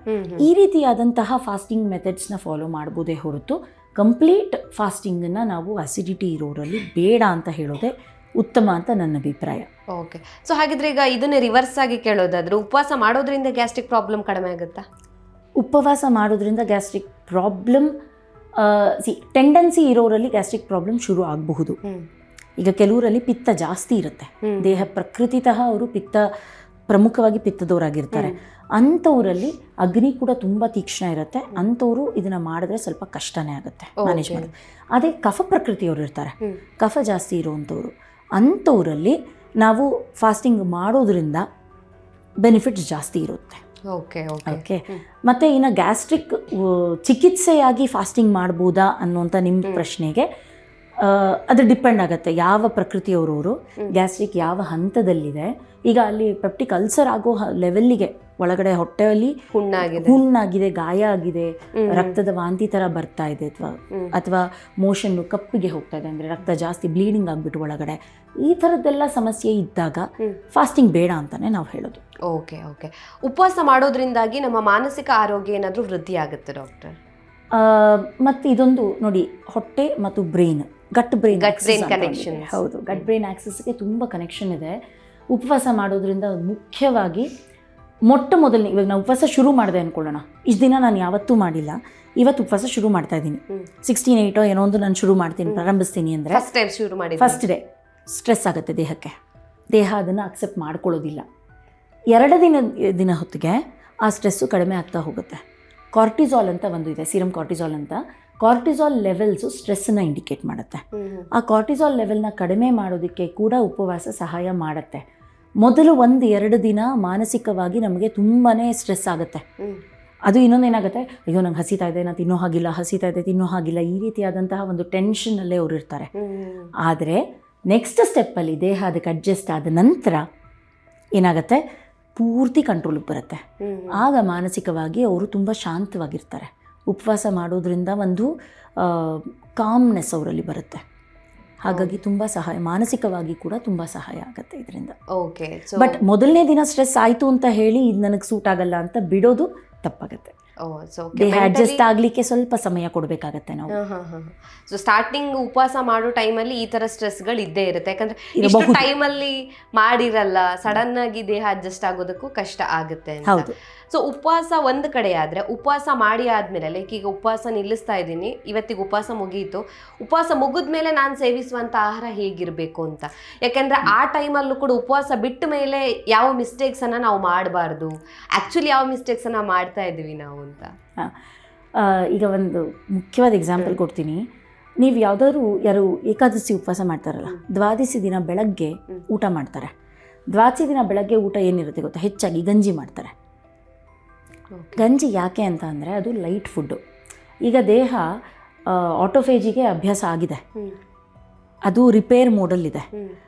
ಈ ರೀತಿಯಾದಂತಹ ಫಾಸ್ಟಿಂಗ್ ಮೆಥಡ್ಸ್ನ ಫಾಲೋ ಮಾಡ್ಬೋದೇ ಹೊರತು ಕಂಪ್ಲೀಟ್ ಫಾಸ್ಟಿಂಗನ್ನು ನಾವು ಅಸಿಡಿಟಿ ಇರೋರಲ್ಲಿ ಬೇಡ ಅಂತ ಹೇಳೋದೇ ಉತ್ತಮ ಅಂತ ನನ್ನ ಅಭಿಪ್ರಾಯ. ಓಕೆ. ಸೊ ಹಾಗಿದ್ರೆ ಈಗ ಇದನ್ನೇ ರಿವರ್ಸ್ ಆಗಿ ಕೇಳೋದಾದ್ರೆ, ಉಪವಾಸ ಮಾಡೋದ್ರಿಂದ ಗ್ಯಾಸ್ಟ್ರಿಕ್ ಪ್ರಾಬ್ಲಮ್ ಕಡಿಮೆ ಆಗುತ್ತಾ? ಉಪವಾಸ ಮಾಡೋದ್ರಿಂದ ಗ್ಯಾಸ್ಟ್ರಿಕ್ ಪ್ರಾಬ್ಲಮ್ ಟೆಂಡೆನ್ಸಿ ಇರೋರಲ್ಲಿ ಗ್ಯಾಸ್ಟ್ರಿಕ್ ಪ್ರಾಬ್ಲಮ್ ಶುರು ಆಗಬಹುದು. ಈಗ ಕೆಲವರಲ್ಲಿ ಪಿತ್ತ ಜಾಸ್ತಿ ಇರುತ್ತೆ, ದೇಹ ಪ್ರಕೃತಿತಃ ಅವರು ಪಿತ್ತ ಪ್ರಮುಖವಾಗಿ ಪಿತ್ತದವರಾಗಿರ್ತಾರೆ. ಅಂಥವರಲ್ಲಿ ಅಗ್ನಿ ಕೂಡ ತುಂಬ ತೀಕ್ಷ್ಣ ಇರುತ್ತೆ. ಅಂಥವರು ಇದನ್ನು ಮಾಡಿದ್ರೆ ಸ್ವಲ್ಪ ಕಷ್ಟನೇ ಆಗುತ್ತೆ ಮ್ಯಾನೇಜ್ ಮಾಡೋದು. ಅದೇ ಕಫ ಪ್ರಕೃತಿಯವರು ಇರ್ತಾರೆ, ಕಫ ಜಾಸ್ತಿ ಇರುವಂಥವ್ರು, ಅಂಥವರಲ್ಲಿ ನಾವು ಫಾಸ್ಟಿಂಗ್ ಮಾಡೋದ್ರಿಂದ ಬೆನಿಫಿಟ್ಸ್ ಜಾಸ್ತಿ ಇರುತ್ತೆ. ಓಕೆ. ಮತ್ತು ಇನ್ನು ಗ್ಯಾಸ್ಟ್ರಿಕ್ ಚಿಕಿತ್ಸೆಯಾಗಿ ಫಾಸ್ಟಿಂಗ್ ಮಾಡ್ಬೋದಾ ಅನ್ನುವಂಥ ನಿಮ್ಮ ಪ್ರಶ್ನೆಗೆ ಅದು ಡಿಪೆಂಡ್ ಆಗುತ್ತೆ ಯಾವ ಪ್ರಕೃತಿಯವರವರು, ಗ್ಯಾಸ್ಟ್ರಿಕ್ ಯಾವ ಹಂತದಲ್ಲಿದೆ. ಈಗ ಅಲ್ಲಿ ಪೆಪ್ಟಿಕ್ ಅಲ್ಸರ್ ಆಗೋ ಲೆವೆಲ್ಲಿಗೆ ಒಳಗಡೆ ಹೊಟ್ಟೆಯಲ್ಲಿ ಹುಣ್ಣಾಗಿದೆ, ಗಾಯ ಆಗಿದೆ, ರಕ್ತದ ವಾಂತಿ ಥರ ಬರ್ತಾ ಇದೆ, ಅಥವಾ ಮೋಷನ್ನು ಕಪ್ಪಿಗೆ ಹೋಗ್ತಾ ಇದೆ, ಅಂದರೆ ರಕ್ತ ಜಾಸ್ತಿ ಬ್ಲೀಡಿಂಗ್ ಆಗಿಬಿಟ್ಟು ಒಳಗಡೆ, ಈ ಥರದ್ದೆಲ್ಲ ಸಮಸ್ಯೆ ಇದ್ದಾಗ ಫಾಸ್ಟಿಂಗ್ ಬೇಡ ಅಂತಲೇ ನಾವು ಹೇಳೋದು. ಓಕೆ. ಉಪವಾಸ ಮಾಡೋದ್ರಿಂದಾಗಿ ನಮ್ಮ ಮಾನಸಿಕ ಆರೋಗ್ಯ ಏನಾದರೂ ವೃದ್ಧಿ ಆಗುತ್ತೆ ಡಾಕ್ಟರ್? ಮತ್ತು ಇದೊಂದು ನೋಡಿ, ಹೊಟ್ಟೆ ಮತ್ತು ಬ್ರೈನ್, ಗಟ್ ಬ್ರೈನ್ ಕನೆಕ್ಷನ್. ಹೌದು, ಗಟ್ ಬ್ರೈನ್ ಆಕ್ಸಸ್ಗೆ ತುಂಬ ಕನೆಕ್ಷನ್ ಇದೆ. ಉಪವಾಸ ಮಾಡೋದ್ರಿಂದ ಮುಖ್ಯವಾಗಿ ಮೊಟ್ಟ ಮೊದಲನೇ, ಇವಾಗ ನಾನು ಉಪವಾಸ ಶುರು ಮಾಡಿದೆ ಅಂದ್ಕೊಳ್ಳೋಣ, ಇಷ್ಟು ದಿನ ನಾನು ಯಾವತ್ತೂ ಮಾಡಿಲ್ಲ, ಇವತ್ತು ಉಪವಾಸ ಶುರು ಮಾಡ್ತಾ ಇದ್ದೀನಿ, 16/8 ಏನೋ ಒಂದು ನಾನು ಶುರು ಮಾಡ್ತೀನಿ, ಪ್ರಾರಂಭಿಸ್ತೀನಿ ಅಂದರೆ ಫಸ್ಟ್ ಡೇ ಸ್ಟ್ರೆಸ್ ಆಗುತ್ತೆ ದೇಹಕ್ಕೆ, ದೇಹ ಅದನ್ನು ಅಕ್ಸೆಪ್ಟ್ ಮಾಡ್ಕೊಳ್ಳೋದಿಲ್ಲ. 2 ದಿನ ಹೊತ್ತಿಗೆ ಆ ಸ್ಟ್ರೆಸ್ಸು ಕಡಿಮೆ ಆಗ್ತಾ ಹೋಗುತ್ತೆ. ಕಾರ್ಟಿಸಾಲ್ ಅಂತ ಒಂದು ಇದೆ, ಸೀರಮ್ ಕಾರ್ಟಿಸಾಲ್ ಅಂತ. ಕಾರ್ಟಿಸಾಲ್ ಲೆವೆಲ್ಸು ಸ್ಟ್ರೆಸ್ಸನ್ನು ಇಂಡಿಕೇಟ್ ಮಾಡುತ್ತೆ. ಆ ಕಾರ್ಟಿಸಾಲ್ ಲೆವೆಲ್ನ ಕಡಿಮೆ ಮಾಡೋದಕ್ಕೆ ಕೂಡ ಉಪವಾಸ ಸಹಾಯ ಮಾಡುತ್ತೆ. ಮೊದಲು 1-2 ದಿನ ಮಾನಸಿಕವಾಗಿ ನಮಗೆ ತುಂಬಾ ಸ್ಟ್ರೆಸ್ ಆಗುತ್ತೆ. ಅದು ಇನ್ನೊಂದೇನಾಗುತ್ತೆ, ಅಯ್ಯೋ ನಂಗೆ ಹಸಿತಾ ಇದೆ, ನಾನು ತಿನ್ನೋ ಹಾಗಿಲ್ಲ, ಹಸಿತಾ ಇದೆ ತಿನ್ನೋ ಹಾಗಿಲ್ಲ, ಈ ರೀತಿಯಾದಂತಹ ಒಂದು ಟೆನ್ಷನಲ್ಲೇ ಅವರು ಇರ್ತಾರೆ. ಆದರೆ ನೆಕ್ಸ್ಟ್ ಸ್ಟೆಪ್ಪಲ್ಲಿ ದೇಹ ಅದಕ್ಕೆ ಅಡ್ಜಸ್ಟ್ ಆದ ನಂತರ ಏನಾಗುತ್ತೆ, ಪೂರ್ತಿ ಕಂಟ್ರೋಲಿಗೆ ಬರುತ್ತೆ. ಆಗ ಮಾನಸಿಕವಾಗಿ ಅವರು ತುಂಬ ಶಾಂತವಾಗಿರ್ತಾರೆ. ಉಪವಾಸ ಮಾಡೋದ್ರಿಂದ ಒಂದು ಕಾಮ್ನೆಸ್ ಅವರಲ್ಲಿ ಬರುತ್ತೆ. ಹಾಗಾಗಿ ತುಂಬ ಸಹಾಯ, ಮಾನಸಿಕವಾಗಿ ಕೂಡ ತುಂಬ ಸಹಾಯ ಆಗುತ್ತೆ ಇದರಿಂದ. ಓಕೆ. ಬಟ್ ಮೊದಲನೇ ದಿನ ಸ್ಟ್ರೆಸ್ ಆಯಿತು ಅಂತ ಹೇಳಿ ಇದು ನನಗೆ ಸೂಟ್ ಆಗಲ್ಲ ಅಂತ ಬಿಡೋದು ತಪ್ಪಾಗುತ್ತೆ. ದೇಹ ಅಡ್ಜಸ್ಟ್ ಆಗಲಿಕ್ಕೆ ಸ್ವಲ್ಪ ಸಮಯ ಕೊಡಬೇಕಾಗತ್ತೆ ನಾವು. ಸೊ ಸ್ಟಾರ್ಟಿಂಗ್ ಉಪವಾಸ ಮಾಡೋ ಟೈಮಲ್ಲಿ ಈ ಥರ ಸ್ಟ್ರೆಸ್ಗಳು ಇದ್ದೇ ಇರುತ್ತೆ, ಯಾಕಂದರೆ ಇಷ್ಟು ಟೈಮಲ್ಲಿ ಮಾಡಿರಲ್ಲ, ಸಡನ್ ಆಗಿ ದೇಹ ಅಡ್ಜಸ್ಟ್ ಆಗೋದಕ್ಕೂ ಕಷ್ಟ ಆಗುತ್ತೆ. ಹೌದು. ಸೊ ಉಪವಾಸ ಒಂದು ಕಡೆ ಆದರೆ, ಉಪವಾಸ ಮಾಡಿ ಆದಮೇಲೆ, ಲೈಕ್ ಈಗ ಉಪವಾಸ ನಿಲ್ಲಿಸ್ತಾ ಇದ್ದೀನಿ, ಇವತ್ತಿಗೆ ಉಪವಾಸ ಮುಗಿಯಿತು, ಉಪವಾಸ ಮುಗಿದ್ಮೇಲೆ ನಾನು ಸೇವಿಸುವಂಥ ಆಹಾರ ಹೇಗಿರಬೇಕು ಅಂತ. ಯಾಕೆಂದರೆ ಆ ಟೈಮಲ್ಲೂ ಕೂಡ ಉಪವಾಸ ಬಿಟ್ಟ ಮೇಲೆ ಯಾವ ಮಿಸ್ಟೇಕ್ಸನ್ನು ನಾವು ಮಾಡಬಾರ್ದು, ಆ್ಯಕ್ಚುಲಿ ಯಾವ ಮಿಸ್ಟೇಕ್ಸನ್ನು ಮಾಡ್ತಾ ಇದ್ದೀವಿ ನಾವು ಅಂತ. ಈಗ ಒಂದು ಮುಖ್ಯವಾದ ಎಕ್ಸಾಂಪಲ್ ಕೊಡ್ತೀನಿ. ನೀವು ಯಾರು ಏಕಾದಶಿ ಉಪವಾಸ ಮಾಡ್ತಾರಲ್ಲ, ದ್ವಾದಶಿ ದಿನ ಬೆಳಗ್ಗೆ ಊಟ ಮಾಡ್ತಾರೆ. ದ್ವಾದಶಿ ದಿನ ಬೆಳಗ್ಗೆ ಊಟ ಏನಿರುತ್ತೆ ಗೊತ್ತಾ, ಹೆಚ್ಚಾಗಿ ಗಂಜಿ ಮಾಡ್ತಾರೆ. ಗಂಜಿ ಯಾಕೆ ಅಂತ ಅಂದರೆ ಅದು ಲೈಟ್ ಫುಡ್ಡು. ಈಗ ದೇಹ ಆಟೋಫೇಜಿಗೆ ಅಭ್ಯಾಸ ಆಗಿದೆ, ಅದು ರಿಪೇರ್ ಮೋಡಲ್ಲಿದೆ.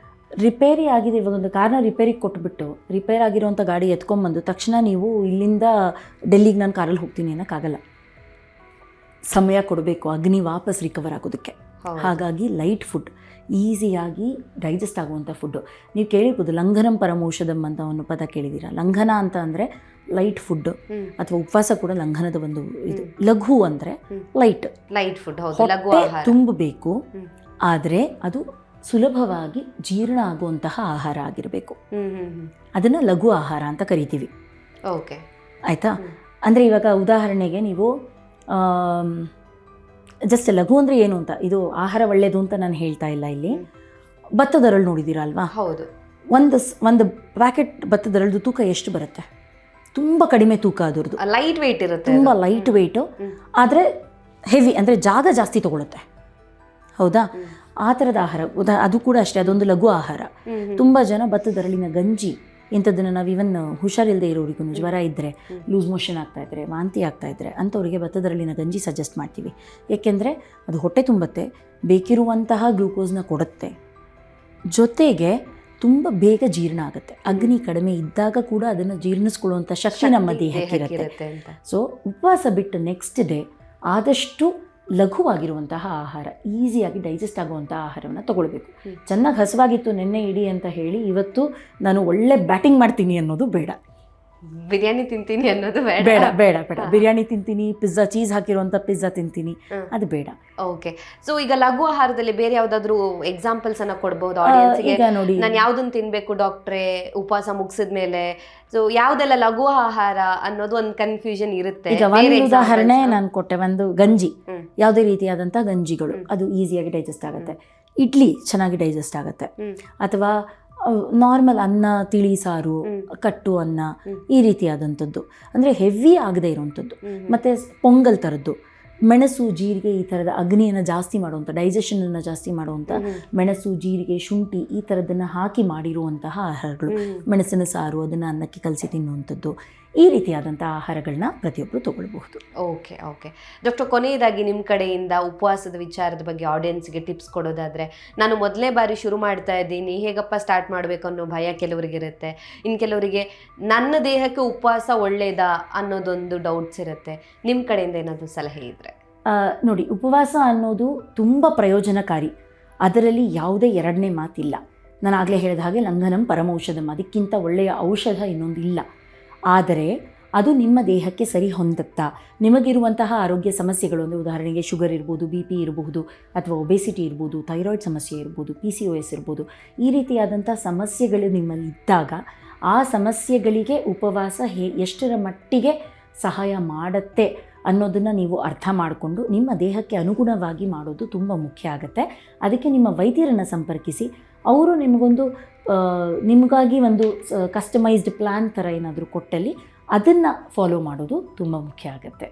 ರಿಪೇರಿ ಆಗಿದೆ. ಇವಾಗ ಒಂದು ಕಾರ್ನ ರಿಪೇರಿಗೆ ಕೊಟ್ಬಿಟ್ಟು ರಿಪೇರ್ ಆಗಿರೋಂಥ ಗಾಡಿ ಎತ್ಕೊಂಡ್ಬಂದು ತಕ್ಷಣ ನೀವು ಇಲ್ಲಿಂದ ಡೆಲ್ಲಿಗೆ ನಾನು ಕಾರಲ್ಲಿ ಹೋಗ್ತೀನಿ ಅನ್ನೋಕ್ಕಾಗಲ್ಲ, ಸಮಯ ಕೊಡಬೇಕು ಅಗ್ನಿ ವಾಪಸ್ ರಿಕವರ್ ಆಗೋದಕ್ಕೆ. ಹಾಗಾಗಿ ಲೈಟ್ ಫುಡ್, ಈಸಿಯಾಗಿ ಡೈಜೆಸ್ಟ್ ಆಗುವಂಥ ಫುಡ್ಡು. ನೀವು ಕೇಳಿರ್ಬೋದು ಲಂಘನಂ ಪರಮೌಷಧಂ ಅಂತ ಒಂದು ಪದ ಕೇಳಿದ್ದೀರಾ. ಲಂಘನ ಅಂತ ಅಂದರೆ ಲೈಟ್ ಫುಡ್ಡು, ಅಥವಾ ಉಪವಾಸ ಕೂಡ ಲಂಘನದ ಒಂದು ಇದು. ಲಘು ಅಂದರೆ ಲೈಟ್ ಫುಡ್, ಹೊಟ್ಟೆ ತುಂಬಬೇಕು, ಆದರೆ ಅದು ಸುಲಭವಾಗಿ ಜೀರ್ಣ ಆಗುವಂತಹ ಆಹಾರ ಆಗಿರಬೇಕು. ಅದನ್ನು ಲಘು ಆಹಾರ ಅಂತ ಕರಿತೀವಿ. ಓಕೆ, ಆಯಿತಾ? ಅಂದರೆ ಇವಾಗ ಉದಾಹರಣೆಗೆ ನೀವು ಜಸ್ಟ್ ಲಘು ಅಂದರೆ ಏನು ಅಂತ, ಇದು ಆಹಾರ ಒಳ್ಳೆಯದು ಅಂತ ನಾನು ಹೇಳ್ತಾ ಇಲ್ಲ ಇಲ್ಲಿ. ಭತ್ತದರಳು ನೋಡಿದ್ದೀರಾ ಅಲ್ವಾ? ಹೌದು. ಒಂದು ಪ್ಯಾಕೆಟ್ ಭತ್ತದರಳ್ದು ತೂಕ ಎಷ್ಟು ಬರುತ್ತೆ? ತುಂಬ ಕಡಿಮೆ ತೂಕ ಅದರದ್ದು, ಲೈಟ್ ವೆಯ್ಟ್ ಇರುತ್ತೆ, ತುಂಬ ಲೈಟ್ ವೆಯ್ಟು, ಆದರೆ ಹೆವಿ ಅಂದರೆ ಜಾಗ ಜಾಸ್ತಿ ತಗೊಳುತ್ತೆ. ಹೌದಾ? ಆ ಥರದ ಆಹಾರ ಅದು ಕೂಡ ಅಷ್ಟೇ, ಅದೊಂದು ಲಘು ಆಹಾರ. ತುಂಬ ಜನ ಭತ್ತದರಳಿನ ಗಂಜಿ ಇಂಥದ್ದನ್ನು ನಾವು ಇವನ್ ಹುಷಾರಿಲ್ಲದೆ ಇರೋರಿಗೂ, ಜ್ವರ ಇದ್ದರೆ, ಲೂಸ್ ಮೋಷನ್ ಆಗ್ತಾಯಿದ್ರೆ, ವಾಂತಿ ಆಗ್ತಾಯಿದ್ರೆ ಅಂಥವರಿಗೆ ಭತ್ತದರಳಿನ ಗಂಜಿ ಸಜೆಸ್ಟ್ ಮಾಡ್ತೀವಿ. ಏಕೆಂದರೆ ಅದು ಹೊಟ್ಟೆ ತುಂಬುತ್ತೆ, ಬೇಕಿರುವಂತಹ ಗ್ಲೂಕೋಸ್ನ ಕೊಡುತ್ತೆ, ಜೊತೆಗೆ ತುಂಬ ಬೇಗ ಜೀರ್ಣ ಆಗುತ್ತೆ. ಅಗ್ನಿ ಕಡಿಮೆ ಇದ್ದಾಗ ಕೂಡ ಅದನ್ನು ಜೀರ್ಣಿಸ್ಕೊಳ್ಳುವಂಥ ಶಕ್ತಿ ನಮ್ಮ ದೇಹಕ್ಕಿರುತ್ತೆ. ಸೊ ಉಪವಾಸ ಬಿಟ್ಟು ನೆಕ್ಸ್ಟ್ ಡೇ ಆದಷ್ಟು ಲಘುವಾಗಿರುವಂತಹ ಆಹಾರ, ಈಸಿಯಾಗಿ ಡೈಜೆಸ್ಟ್ ಆಗುವಂಥ ಆಹಾರವನ್ನು ತಗೊಳ್ಬೇಕು. ಚೆನ್ನಾಗಿ ಹಸಿವಾಗಿತ್ತು ನೆನ್ನೆ ಇಡಿ ಅಂತ ಹೇಳಿ ಇವತ್ತು ನಾನು ಒಳ್ಳೆ ಬ್ಯಾಟಿಂಗ್ ಮಾಡ್ತೀನಿ ಅನ್ನೋದು ಬೇಡ. ಬಿರಿಯಾನಿ ತಿಂತೀನಿ ಅನ್ನೋದು ಬೇಡ. ಬೇಡ ಬೇಡ ಬೇಡ. ಬಿರಿಯಾನಿ ತಿಂತೀನಿ, ಪಿಜ್ಜಾ, ಚೀಸ್ ಹಾಕಿರುವಂಥ ಪಿಜ್ಜಾ ತಿಂತೀನಿ, ಅದು ಬೇಡ. ಓಕೆ. ಸೊ ಈಗ ಲಘು ಆಹಾರದಲ್ಲಿ ಬೇರೆ ಯಾವ್ದಾದ್ರು ಎಕ್ಸಾಂಪಲ್ಸ್ ಅನ್ನ ಕೊಡ್ಬೋದು ಆಡಿಯನ್ಸ್ಗೆ? ಈಗ ನೋಡಿ, ನಾನು ಯಾವ್ದನ್ನ ತಿನ್ಬೇಕು ಡಾಕ್ಟ್ರೇ ಉಪವಾಸ ಮುಗಿಸಿದ್ಮೇಲೆ? ಸೊ ಯಾವ್ದೆಲ್ಲ ಲಘು ಆಹಾರ ಅನ್ನೋದು ಒಂದು ಕನ್ಫ್ಯೂಷನ್ ಇರುತ್ತೆ. ಈಗ ಒಂದು ಉದಾಹರಣೆ ನಾನು ಕೊಟ್ಟೆ, ಒಂದು ಗಂಜಿ, ಯಾವುದೇ ರೀತಿಯಾದಂಥ ಗಂಜಿಗಳು ಅದು ಈಸಿಯಾಗಿ ಡೈಜೆಸ್ಟ್ ಆಗುತ್ತೆ. ಇಡ್ಲಿ ಚೆನ್ನಾಗಿ ಡೈಜೆಸ್ಟ್ ಆಗುತ್ತೆ. ಅಥವಾ ನಾರ್ಮಲ್ ಅನ್ನ, ತಿಳಿ ಸಾರು, ಕಟ್ಟು ಅನ್ನ, ಈ ರೀತಿಯಾದಂಥದ್ದು, ಅಂದರೆ ಹೆವಿ ಆಗದೆ ಇರುವಂಥದ್ದು. ಮತ್ತು ಪೊಂಗಲ್ ಥರದ್ದು, ಮೆಣಸು, ಜೀರಿಗೆ, ಈ ಥರದ ಅಗ್ನಿಯನ್ನು ಜಾಸ್ತಿ ಮಾಡುವಂಥ, ಡೈಜೆಷನನ್ನು ಜಾಸ್ತಿ ಮಾಡುವಂಥ ಮೆಣಸು, ಜೀರಿಗೆ, ಶುಂಠಿ ಈ ಥರದ್ದನ್ನು ಹಾಕಿ ಮಾಡಿರುವಂತಹ ಆಹಾರಗಳು, ಮೆಣಸಿನ ಸಾರು, ಅದನ್ನು ಅನ್ನಕ್ಕೆ ಕಲಸಿ ತಿನ್ನುವಂಥದ್ದು, ಈ ರೀತಿಯಾದಂಥ ಆಹಾರಗಳನ್ನ ಪ್ರತಿಯೊಬ್ಬರು ತಗೊಳ್ಬಹುದು. ಓಕೆ ಓಕೆ ಡಾಕ್ಟರ್, ಕೊನೆಯದಾಗಿ ನಿಮ್ಮ ಕಡೆಯಿಂದ ಉಪವಾಸದ ವಿಚಾರದ ಬಗ್ಗೆ ಆಡಿಯನ್ಸ್ಗೆ ಟಿಪ್ಸ್ ಕೊಡೋದಾದರೆ, ನಾನು ಮೊದಲನೇ ಬಾರಿ ಶುರು ಮಾಡ್ತಾ ಇದ್ದೀನಿ, ಹೇಗಪ್ಪ ಸ್ಟಾರ್ಟ್ ಮಾಡಬೇಕು ಅನ್ನೋ ಭಯ ಕೆಲವರಿಗಿರುತ್ತೆ. ಇನ್ನು ಕೆಲವರಿಗೆ ನನ್ನ ದೇಹಕ್ಕೆ ಉಪವಾಸ ಒಳ್ಳೆಯದಾ ಅನ್ನೋದೊಂದು ಡೌಟ್ಸ್ ಇರುತ್ತೆ. ನಿಮ್ಮ ಕಡೆಯಿಂದ ಏನಾದರೂ ಸಲಹೆ ಇದ್ದರೆ? ನೋಡಿ, ಉಪವಾಸ ಅನ್ನೋದು ತುಂಬ ಪ್ರಯೋಜನಕಾರಿ, ಅದರಲ್ಲಿ ಯಾವುದೇ ಎರಡನೇ ಮಾತಿಲ್ಲ. ನಾನು ಆಗಲೇ ಹೇಳಿದ ಹಾಗೆ ಲಂಘನಂ ಪರಮೌಷಧಂ, ಅದಕ್ಕಿಂತ ಒಳ್ಳೆಯ ಔಷಧ ಇನ್ನೊಂದು ಇಲ್ಲ. ಆದರೆ ಅದು ನಿಮ್ಮ ದೇಹಕ್ಕೆ ಸರಿ ಹೊಂದುತ್ತಾ, ನಿಮಗಿರುವಂತಹ ಆರೋಗ್ಯ ಸಮಸ್ಯೆಗಳು, ಅಂದರೆ ಉದಾಹರಣೆಗೆ ಶುಗರ್ ಇರ್ಬೋದು, BP ಇರಬಹುದು, ಅಥವಾ ಒಬೆಸಿಟಿ ಇರ್ಬೋದು, ಥೈರಾಯ್ಡ್ ಸಮಸ್ಯೆ ಇರ್ಬೋದು, PCOS ಇರ್ಬೋದು, ಈ ರೀತಿಯಾದಂಥ ಸಮಸ್ಯೆಗಳು ನಿಮ್ಮಲ್ಲಿ ಇದ್ದಾಗ ಆ ಸಮಸ್ಯೆಗಳಿಗೆ ಉಪವಾಸ ಎಷ್ಟರ ಮಟ್ಟಿಗೆ ಸಹಾಯ ಮಾಡುತ್ತೆ ಅನ್ನೋದನ್ನು ನೀವು ಅರ್ಥ ಮಾಡಿಕೊಂಡು ನಿಮ್ಮ ದೇಹಕ್ಕೆ ಅನುಗುಣವಾಗಿ ಮಾಡೋದು ತುಂಬ ಮುಖ್ಯ ಆಗುತ್ತೆ. ಅದಕ್ಕೆ ನಿಮ್ಮ ವೈದ್ಯರನ್ನು ಸಂಪರ್ಕಿಸಿ, ಅವರು ನಿಮಗಾಗಿ ಒಂದು ಕಸ್ಟಮೈಸ್ಡ್ ಪ್ಲ್ಯಾನ್ ಥರ ಏನಾದರೂ ಕೊಟ್ಟಲ್ಲಿ ಅದನ್ನು ಫಾಲೋ ಮಾಡೋದು ತುಂಬ ಮುಖ್ಯ ಆಗುತ್ತೆ.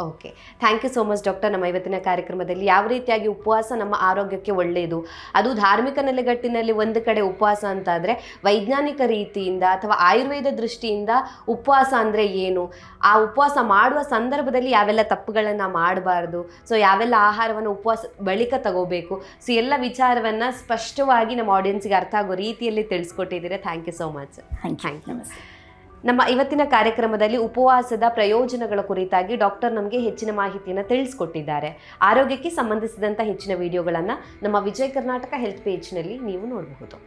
Okay, thank you so much doctor. ನಮ್ಮ ಇವತ್ತಿನ ಕಾರ್ಯಕ್ರಮದಲ್ಲಿ ಯಾವ ರೀತಿಯಾಗಿ ಉಪವಾಸ ನಮ್ಮ ಆರೋಗ್ಯಕ್ಕೆ ಒಳ್ಳೆಯದು, ಅದು ಧಾರ್ಮಿಕ ನೆಲೆಗಟ್ಟಿನಲ್ಲಿ ಒಂದು ಕಡೆ ಉಪವಾಸ ಅಂತಾದರೆ, ವೈಜ್ಞಾನಿಕ ರೀತಿಯಿಂದ ಅಥವಾ ಆಯುರ್ವೇದ ದೃಷ್ಟಿಯಿಂದ ಉಪವಾಸ ಅಂದರೆ ಏನು, ಆ ಉಪವಾಸ ಮಾಡುವ ಸಂದರ್ಭದಲ್ಲಿ ಯಾವೆಲ್ಲ ತಪ್ಪುಗಳನ್ನು ಮಾಡಬಾರ್ದು, ಸೊ ಯಾವೆಲ್ಲ ಆಹಾರವನ್ನು ಉಪವಾಸ ಬಳಿಕ ತಗೋಬೇಕು, ಸೊ ಎಲ್ಲ ವಿಚಾರವನ್ನು ಸ್ಪಷ್ಟವಾಗಿ ನಮ್ಮ ಆಡಿಯನ್ಸ್ಗೆ ಅರ್ಥ ಆಗೋ ರೀತಿಯಲ್ಲಿ ತಿಳಿಸ್ಕೊಟ್ಟಿದ್ದೀರಾ. Thank you so much. Thank you. ನಮಸ್ತೆ. ನಮ್ಮ ಇವತ್ತಿನ ಕಾರ್ಯಕ್ರಮದಲ್ಲಿ ಉಪವಾಸದ ಪ್ರಯೋಜನಗಳ ಕುರಿತಾಗಿ ಡಾಕ್ಟರ್ ನಮಗೆ ಹೆಚ್ಚಿನ ಮಾಹಿತಿಯನ್ನು ತಿಳಿಸ್ಕೊಟ್ಟಿದ್ದಾರೆ. ಆರೋಗ್ಯಕ್ಕೆ ಸಂಬಂಧಿಸಿದಂಥ ಹೆಚ್ಚಿನ ವಿಡಿಯೋಗಳನ್ನು ನಮ್ಮ ವಿಜಯ ಕರ್ನಾಟಕ ಹೆಲ್ತ್ ಪೇಜ್ನಲ್ಲಿ ನೀವು ನೋಡಬಹುದು.